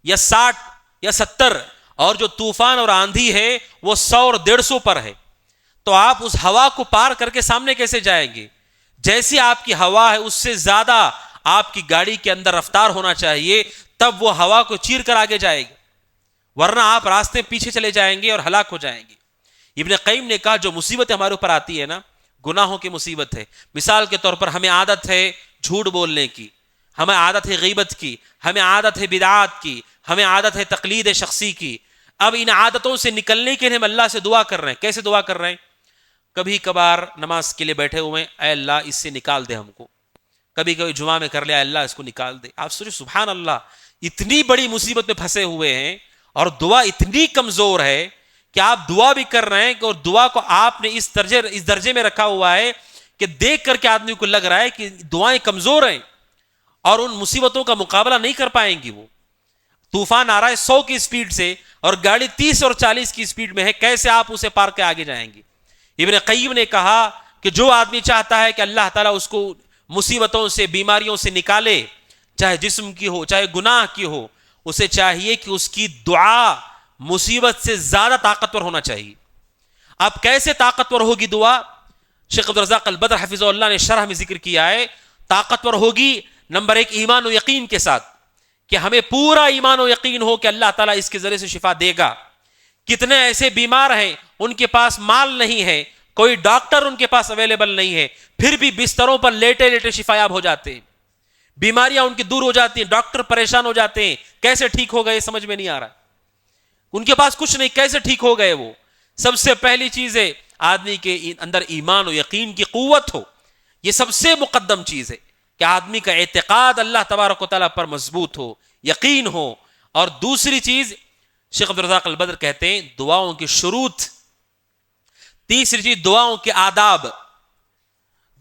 یا 60 یا 70 اور جو طوفان اور آندھی ہے وہ 100 اور 150 پر ہے، تو آپ اس ہوا کو پار کر کے سامنے کیسے جائیں گے؟ جیسی آپ کی ہوا ہے اس سے زیادہ آپ کی گاڑی کے اندر رفتار ہونا چاہیے، تب وہ ہوا کو چیر کر آگے جائے گی، ورنہ آپ راستے پیچھے چلے جائیں گے اور ہلاک ہو جائیں گے. ابن قیم نے کہا جو مصیبت ہمارے اوپر آتی ہے نا، گناہوں کی مصیبت ہے. مثال کے طور پر ہمیں عادت ہے جھوٹ بولنے کی، ہمیں عادت ہے غیبت کی، ہمیں عادت ہے بدعات کی، ہمیں عادت ہے تقلید شخصی کی. اب ان عادتوں سے نکلنے کے لیے ہم اللہ سے دعا کر رہے ہیں. کیسے دعا کر رہے ہیں؟ کبھی کبھار نماز کے لیے بیٹھے ہوئے اے اللہ اس سے نکال دے ہم کو، کبھی کبھی جمعہ میں کر لیا اللہ اس کو نکال دے. آپ سوچیں سبحان اللہ، اتنی بڑی مصیبت میں پھنسے ہوئے ہیں اور دعا اتنی کمزور ہے کہ آپ دعا بھی کر رہے ہیں اور دعا کو آپ نے اس درجے میں رکھا ہوا ہے کہ دیکھ کر کے آدمی کو لگ رہا ہے کہ دعائیں کمزور ہیں اور ان مصیبتوں کا مقابلہ نہیں کر پائیں گی. وہ طوفان آ رہا ہے 100 کی سپیڈ سے اور گاڑی 30 اور 40 کی سپیڈ میں ہے، کیسے آپ اسے پار کے آگے جائیں گے؟ ابن قیم نے کہا کہ جو آدمی چاہتا ہے کہ اللہ تعالیٰ اس کو مصیبتوں سے بیماریوں سے نکالے، چاہے جسم کی ہو چاہے گناہ کی ہو، اسے چاہیے کہ اس کی دعا مصیبت سے زیادہ طاقتور ہونا چاہیے. اب کیسے طاقتور ہوگی دعا؟ شیخ عبدالرزاق البدر حفظہ اللہ نے شرح میں ذکر کیا ہے. طاقتور ہوگی نمبر 1 ایمان و یقین کے ساتھ، کہ ہمیں پورا ایمان و یقین ہو کہ اللہ تعالیٰ اس کے ذریعے سے شفا دے گا. کتنے ایسے بیمار ہیں ان کے پاس مال نہیں ہے، کوئی ڈاکٹر ان کے پاس اویلیبل نہیں ہے، پھر بھی بستروں پر لیٹے لیٹے شفایاب ہو جاتے ہیں، بیماریاں ان کی دور ہو جاتی ہیں، ڈاکٹر پریشان ہو جاتے ہیں کیسے ٹھیک ہو گئے سمجھ میں نہیں آ رہا، ان کے پاس کچھ نہیں، کیسے ٹھیک ہو گئے وہ؟ سب سے پہلی چیز ہے آدمی کے اندر ایمان و یقین کی قوت ہو. یہ سب سے مقدم چیز ہے کہ آدمی کا اعتقاد اللہ تبارک و تعالیٰ پر مضبوط ہو، یقین ہو. اور دوسری چیز شیخ عبدالرزاق البدر کہتے ہیں دعاؤں کی شروط. تیسری چیز دعاؤں کے آداب،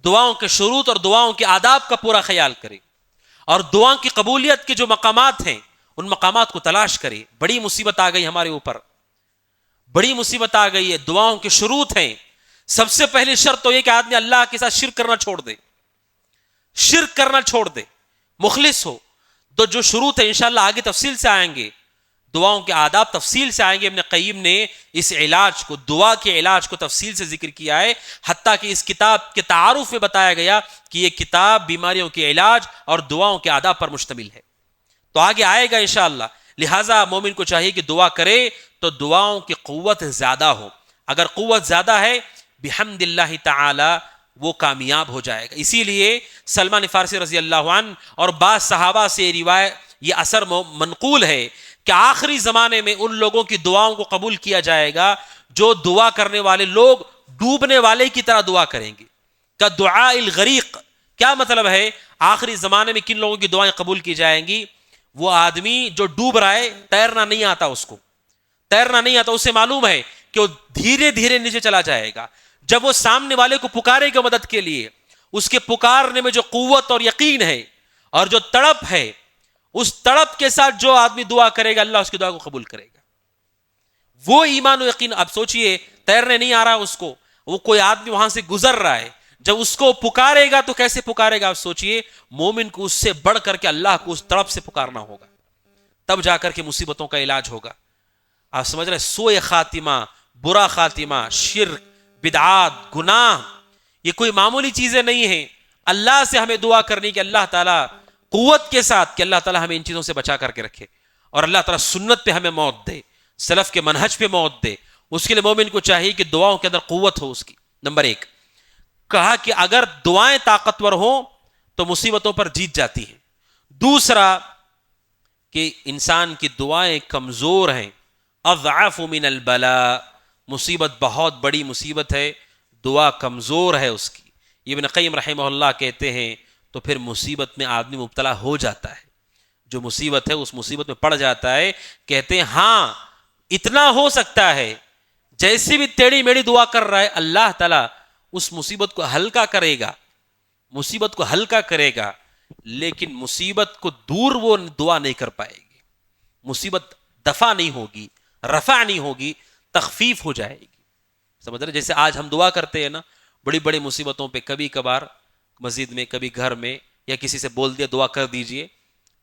دعاؤں کے شروط اور دعاؤں کے آداب کا پورا خیال کرے، اور دعا کی قبولیت کے جو مقامات ہیں ان مقامات کو تلاش کرے. بڑی مصیبت آ گئی ہمارے اوپر، بڑی مصیبت آ گئی ہے، دعاؤں کے شروط ہیں. سب سے پہلی شرط تو یہ کہ آدمی اللہ کے ساتھ شرک کرنا چھوڑ دے، شرک کرنا چھوڑ دے، مخلص ہو. تو جو شروط ہیں انشاءاللہ آگے تفصیل سے آئیں گے، دعاؤں کے آداب تفصیل سے آئیں گے. ابن قیم نے اس علاج کو، دعا کے علاج کو تفصیل سے ذکر کیا ہے، حتیٰ کہ اس کتاب کے تعارف میں بتایا گیا کہ یہ کتاب بیماریوں کے علاج اور دعاؤں کے آداب پر مشتمل ہے. تو آگے آئے گا انشاءاللہ. لہٰذا مومن کو چاہیے کہ دعا کرے تو دعاؤں کی قوت زیادہ ہو. اگر قوت زیادہ ہے بحمد اللہ تعالی وہ کامیاب ہو جائے گا. اسی لیے سلمان فارسی رضی اللہ عنہ اور بعض صحابہ سے روایت یہ اثر منقول ہے کہ آخری زمانے میں ان لوگوں کی دعاؤں کو قبول کیا جائے گا جو دعا کرنے والے لوگ ڈوبنے والے کی طرح دعا کریں گے. کا دعاء الغریق کیا مطلب ہے؟ آخری زمانے میں کن لوگوں کی دعائیں قبول کی جائیں گی؟ وہ آدمی جو ڈوب رہا ہے، تیرنا نہیں آتا، اس کو تیرنا نہیں آتا، اسے معلوم ہے کہ وہ دھیرے دھیرے نیچے چلا جائے گا. جب وہ سامنے والے کو پکارے گا مدد کے لیے، اس کے پکارنے میں جو قوت اور یقین ہے اور جو تڑپ ہے، اس تڑپ کے ساتھ جو آدمی دعا کرے گا اللہ اس کی دعا کو قبول کرے گا. وہ ایمان و یقین. اب سوچئے تیرنے نہیں آ رہا اس کو، وہ کوئی آدمی وہاں سے گزر رہا ہے، جب اس کو پکارے گا تو کیسے پکارے گا؟ آپ سوچئے، مومن کو اس سے بڑھ کر کے اللہ کو اس طرف سے پکارنا ہوگا، تب جا کر کے مصیبتوں کا علاج ہوگا. آپ سمجھ رہے؟ سوء خاتمہ، برا خاتمہ، شرک، بدعات، گناہ، یہ کوئی معمولی چیزیں نہیں ہیں. اللہ سے ہمیں دعا کرنی کہ اللہ تعالیٰ قوت کے ساتھ، کہ اللہ تعالیٰ ہمیں ان چیزوں سے بچا کر کے رکھے، اور اللہ تعالیٰ سنت پہ ہمیں موت دے، سلف کے منہج پہ موت دے. اس کے لیے مومن کو چاہیے کہ دعاؤں کے اندر قوت ہو اس کی. نمبر ایک کہا کہ اگر دعائیں طاقتور ہوں تو مصیبتوں پر جیت جاتی ہیں. دوسرا کہ انسان کی دعائیں کمزور ہیں، اضعف من البلاء، مصیبت بہت بڑی مصیبت ہے، دعا کمزور ہے اس کی. ابن قیم رحمہ اللہ کہتے ہیں تو پھر مصیبت میں آدمی مبتلا ہو جاتا ہے، جو مصیبت ہے اس مصیبت میں پڑ جاتا ہے. کہتے ہیں ہاں اتنا ہو سکتا ہے جیسی بھی ٹیڑھی میڑھی دعا کر رہا ہے، اللہ تعالیٰ اس مصیبت کو ہلکا کرے گا، مصیبت کو ہلکا کرے گا، لیکن مصیبت کو دور وہ دعا نہیں کر پائے گی. مصیبت دفع نہیں ہوگی، رفع نہیں ہوگی، تخفیف ہو جائے گی. سمجھ رہے؟ جیسے آج ہم دعا کرتے ہیں نا بڑی بڑی مصیبتوں پہ، کبھی کبھار مسجد میں، کبھی گھر میں، یا کسی سے بول دیا دعا کر دیجئے،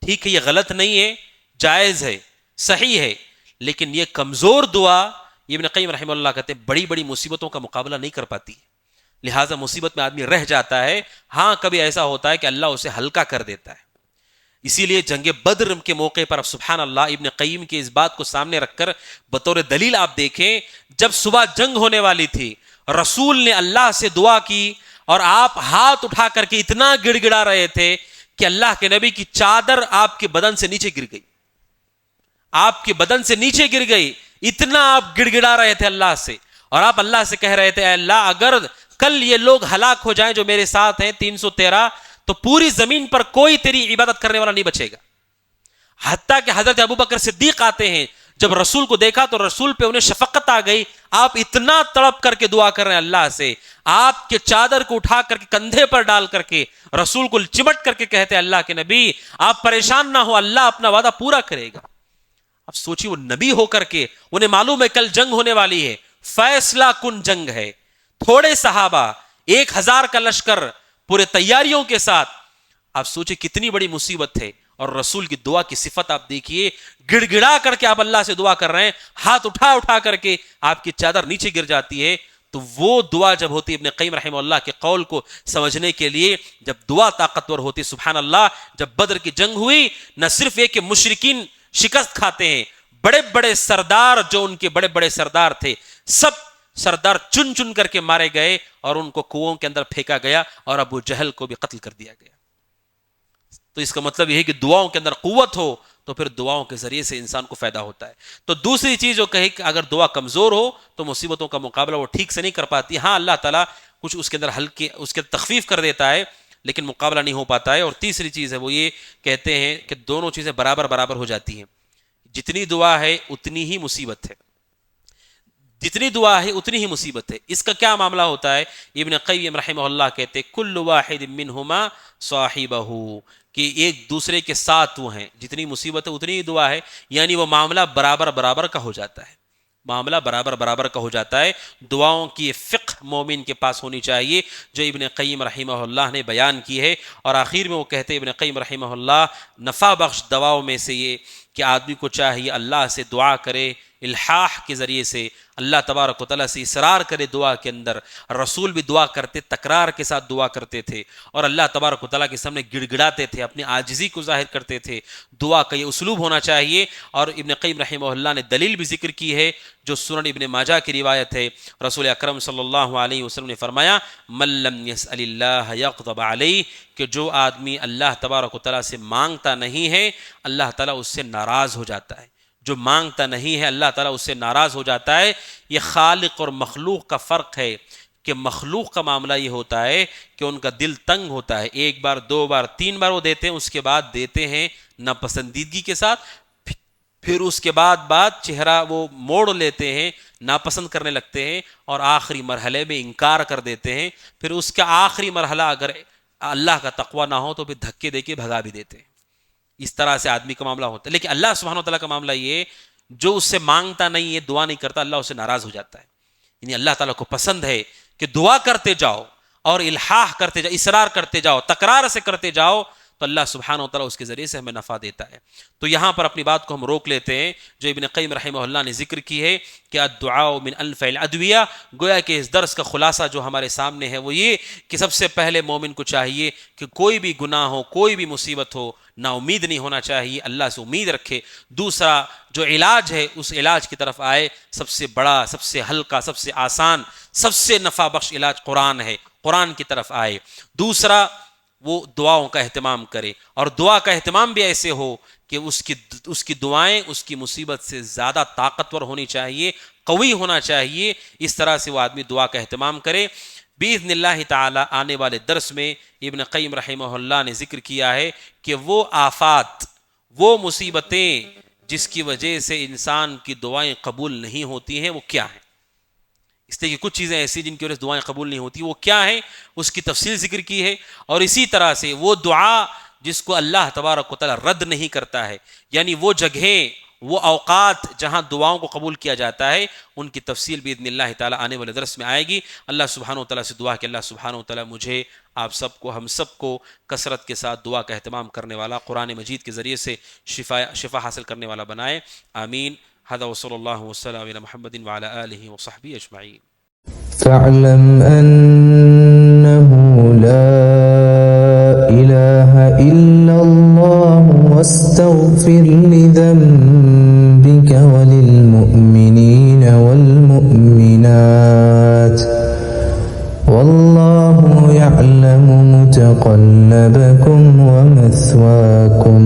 ٹھیک ہے، یہ غلط نہیں ہے، جائز ہے، صحیح ہے، لیکن یہ کمزور دعا، ابن قیم رحمہ اللہ کہتے ہیں بڑی بڑی مصیبتوں کا مقابلہ نہیں کر پاتی، لہٰذا مصیبت میں آدمی رہ جاتا ہے. ہاں کبھی ایسا ہوتا ہے کہ اللہ اسے ہلکا کر دیتا ہے. اسی لیے جنگ بدر کے موقع پر اب سبحان اللہ ابن قیم کی اس بات کو سامنے رکھ کر بطور دلیل آپ دیکھیں، جب صبح جنگ ہونے والی تھی رسول نے اللہ سے دعا کی اور آپ ہاتھ اٹھا کر کے اتنا گڑ گڑا رہے تھے کہ اللہ کے نبی کی چادر آپ کے بدن سے نیچے گر گئی، آپ کے بدن سے نیچے گر گئی، اتنا آپ گڑ گڑا رہے تھے اللہ سے. اور آپ اللہ سے کہہ رہے تھے اے اللہ اگر کل یہ لوگ ہلاک ہو جائیں جو میرے ساتھ ہیں 313، تو پوری زمین پر کوئی تیری عبادت کرنے والا نہیں بچے گا. حتیٰ کہ حضرت ابوبکر صدیق آتے ہیں، جب رسول کو دیکھا تو رسول پہ انہیں شفقت آ گئی، آپ اتنا تڑپ کر کے دعا کر رہے ہیں اللہ سے، آپ کے چادر کو اٹھا کر کے کندھے پر ڈال کر کے رسول کو چمٹ کر کے کہتے ہیں اللہ کے نبی آپ پریشان نہ ہو، اللہ اپنا وعدہ پورا کرے گا. اب سوچیے وہ نبی ہو کر کے انہیں معلوم ہے کل جنگ ہونے والی ہے، فیصلہ کن جنگ ہے، تھوڑے صحابہ، 1000 کا لشکر پورے تیاریوں کے ساتھ. آپ سوچیں کتنی بڑی مصیبت ہے، اور رسول کی دعا کی صفت آپ دیکھیے، گڑ گڑا کر کے آپ اللہ سے دعا کر رہے ہیں، ہاتھ اٹھا اٹھا کر کے آپ کی چادر نیچے گر جاتی ہے. تو وہ دعا جب ہوتی ہے، ابن قیم رحمہ اللہ کے قول کو سمجھنے کے لیے، جب دعا طاقتور ہوتی، سبحان اللہ جب بدر کی جنگ ہوئی، نہ صرف یہ کہ مشرکین شکست کھاتے ہیں، بڑے بڑے سردار جو ان کے بڑے بڑے سردار تھے، سب سردار چن چن کر کے مارے گئے اور ان کو کنووں کے اندر پھینکا گیا، اور ابو جہل کو بھی قتل کر دیا گیا. تو اس کا مطلب یہ ہے کہ دعاؤں کے اندر قوت ہو تو پھر دعاؤں کے ذریعے سے انسان کو فائدہ ہوتا ہے. تو دوسری چیز جو کہے کہ اگر دعا کمزور ہو تو مصیبتوں کا مقابلہ وہ ٹھیک سے نہیں کر پاتی. ہاں اللہ تعالیٰ کچھ اس کے اندر ہلکے اس کے تخفیف کر دیتا ہے، لیکن مقابلہ نہیں ہو پاتا ہے. اور تیسری چیز ہے وہ یہ کہتے ہیں کہ دونوں چیزیں برابر برابر ہو جاتی ہیں، جتنی دعا ہے اتنی ہی مصیبت ہے، جتنی دعا ہے اتنی ہی مصیبت ہے. اس کا کیا معاملہ ہوتا ہے؟ ابن قیم رحمہ اللہ کہتے کل واحد منہما صاحبہ، کہ ایک دوسرے کے ساتھ وہ ہیں، جتنی مصیبت ہے اتنی ہی دعا ہے، یعنی وہ معاملہ برابر برابر کا ہو جاتا ہے، معاملہ برابر برابر کا ہو جاتا ہے. دعاؤں کی فقہ مومن کے پاس ہونی چاہیے جو ابن قیم رحمہ اللہ نے بیان کی ہے. اور آخر میں وہ کہتے ہیں ابن قیم رحمہ اللہ نفع بخش دعاؤں میں سے یہ کہ آدمی کو چاہیے اللہ سے دعا کرے الحاح کے ذریعے سے، اللہ تبارک و تعالیٰ سے اصرار کرے دعا کے اندر. رسول بھی دعا کرتے، تکرار کے ساتھ دعا کرتے تھے، اور اللہ تبارک و تعالیٰ کے سامنے گڑ گڑاتے تھے، اپنی عاجزی کو ظاہر کرتے تھے. دعا کا یہ اسلوب ہونا چاہیے. اور ابن قیم رحمہ اللہ نے دلیل بھی ذکر کی ہے جو سنن ابن ماجہ کی روایت ہے. رسول اکرم صلی اللہ علیہ وسلم نے فرمایا من لم یسأل اللہ یغضب علیہ، کہ جو آدمی اللہ تبارک و تعالیٰ سے مانگتا نہیں ہے اللہ تعالیٰ اس سے ناراض ہو جاتا ہے. جو مانگتا نہیں ہے اللہ تعالیٰ اس سے ناراض ہو جاتا ہے. یہ خالق اور مخلوق کا فرق ہے کہ مخلوق کا معاملہ یہ ہوتا ہے کہ ان کا دل تنگ ہوتا ہے، 1 بار 2 بار 3 بار وہ دیتے ہیں، اس کے بعد دیتے ہیں ناپسندیدگی کے ساتھ، پھر اس کے بعد چہرہ وہ موڑ لیتے ہیں، ناپسند کرنے لگتے ہیں، اور آخری مرحلے میں انکار کر دیتے ہیں. پھر اس کا آخری مرحلہ اگر اللہ کا تقوی نہ ہو تو پھر دھکے دے کے بھگا بھی دیتے ہیں. اس طرح سے آدمی کا معاملہ ہوتا ہے. لیکن اللہ سبحانہ و تعالیٰ کا معاملہ یہ جو اس سے مانگتا نہیں ہے، دعا نہیں کرتا، اللہ اس سے ناراض ہو جاتا ہے. یعنی اللہ تعالیٰ کو پسند ہے کہ دعا کرتے جاؤ اور الحاح کرتے جاؤ، اصرار کرتے جاؤ، تکرار سے کرتے جاؤ، تو اللہ سبحانہ و تعالیٰ اس کے ذریعے سے ہمیں نفع دیتا ہے۔ تو یہاں پر اپنی بات کو ہم روک لیتے ہیں جو ابن قیم رحمہ اللہ نے ذکر کی ہے کہ الدعاء من انفع الادویہ، گویا کہ اس درس کا خلاصہ جو ہمارے سامنے ہے وہ یہ کہ سب سے پہلے مومن کو چاہیے کہ کوئی بھی گناہ ہو، کوئی بھی مصیبت ہو، نا امید نہیں ہونا چاہیے، اللہ سے امید رکھے۔ دوسرا جو علاج ہے اس علاج کی طرف آئے، سب سے بڑا، سب سے ہلکا، سب سے آسان، سب سے نفع بخش علاج قرآن ہے، قرآن کی طرف آئے۔ دوسرا وہ دعاؤں کا اہتمام کرے، اور دعا کا اہتمام بھی ایسے ہو کہ اس کی دعائیں اس کی مصیبت سے زیادہ طاقتور ہونی چاہیے، قوی ہونا چاہیے، اس طرح سے وہ آدمی دعا کا اہتمام کرے۔ باذن اللہ تعالی آنے والے درس میں ابن قیم رحمہ اللہ نے ذکر کیا ہے کہ وہ آفات، وہ مصیبتیں جس کی وجہ سے انسان کی دعائیں قبول نہیں ہوتی ہیں وہ کیا ہیں۔ اس لیے کہ کچھ چیزیں ایسی جن کی وجہ سے دعائیں قبول نہیں ہوتی، وہ کیا ہیں، اس کی تفصیل ذکر کی ہے۔ اور اسی طرح سے وہ دعا جس کو اللہ تبارک و تعالی رد نہیں کرتا ہے، یعنی وہ جگہیں، وہ اوقات جہاں دعاؤں کو قبول کیا جاتا ہے، ان کی تفصیل باذن اللہ تعالی آنے والے درس میں آئے گی۔ اللہ سبحانہ و تعالیٰ سے دعا کہ اللہ سبحانہ و تعالیٰ مجھے، آپ سب کو، ہم سب کو کثرت کے ساتھ دعا کا اہتمام کرنے والا، قرآن مجید کے ذریعے سے شفا حاصل کرنے والا بنائے، آمین۔ هذا وصلی اللہ وسلم علی محمد وعلی آلہ وصحبہ اجمعین۔ فاعلم أنه لا إله إلا الله واستغفر لذنبك وللمؤمنين والمؤمنات والله يعلم متقلبكم ومثواكم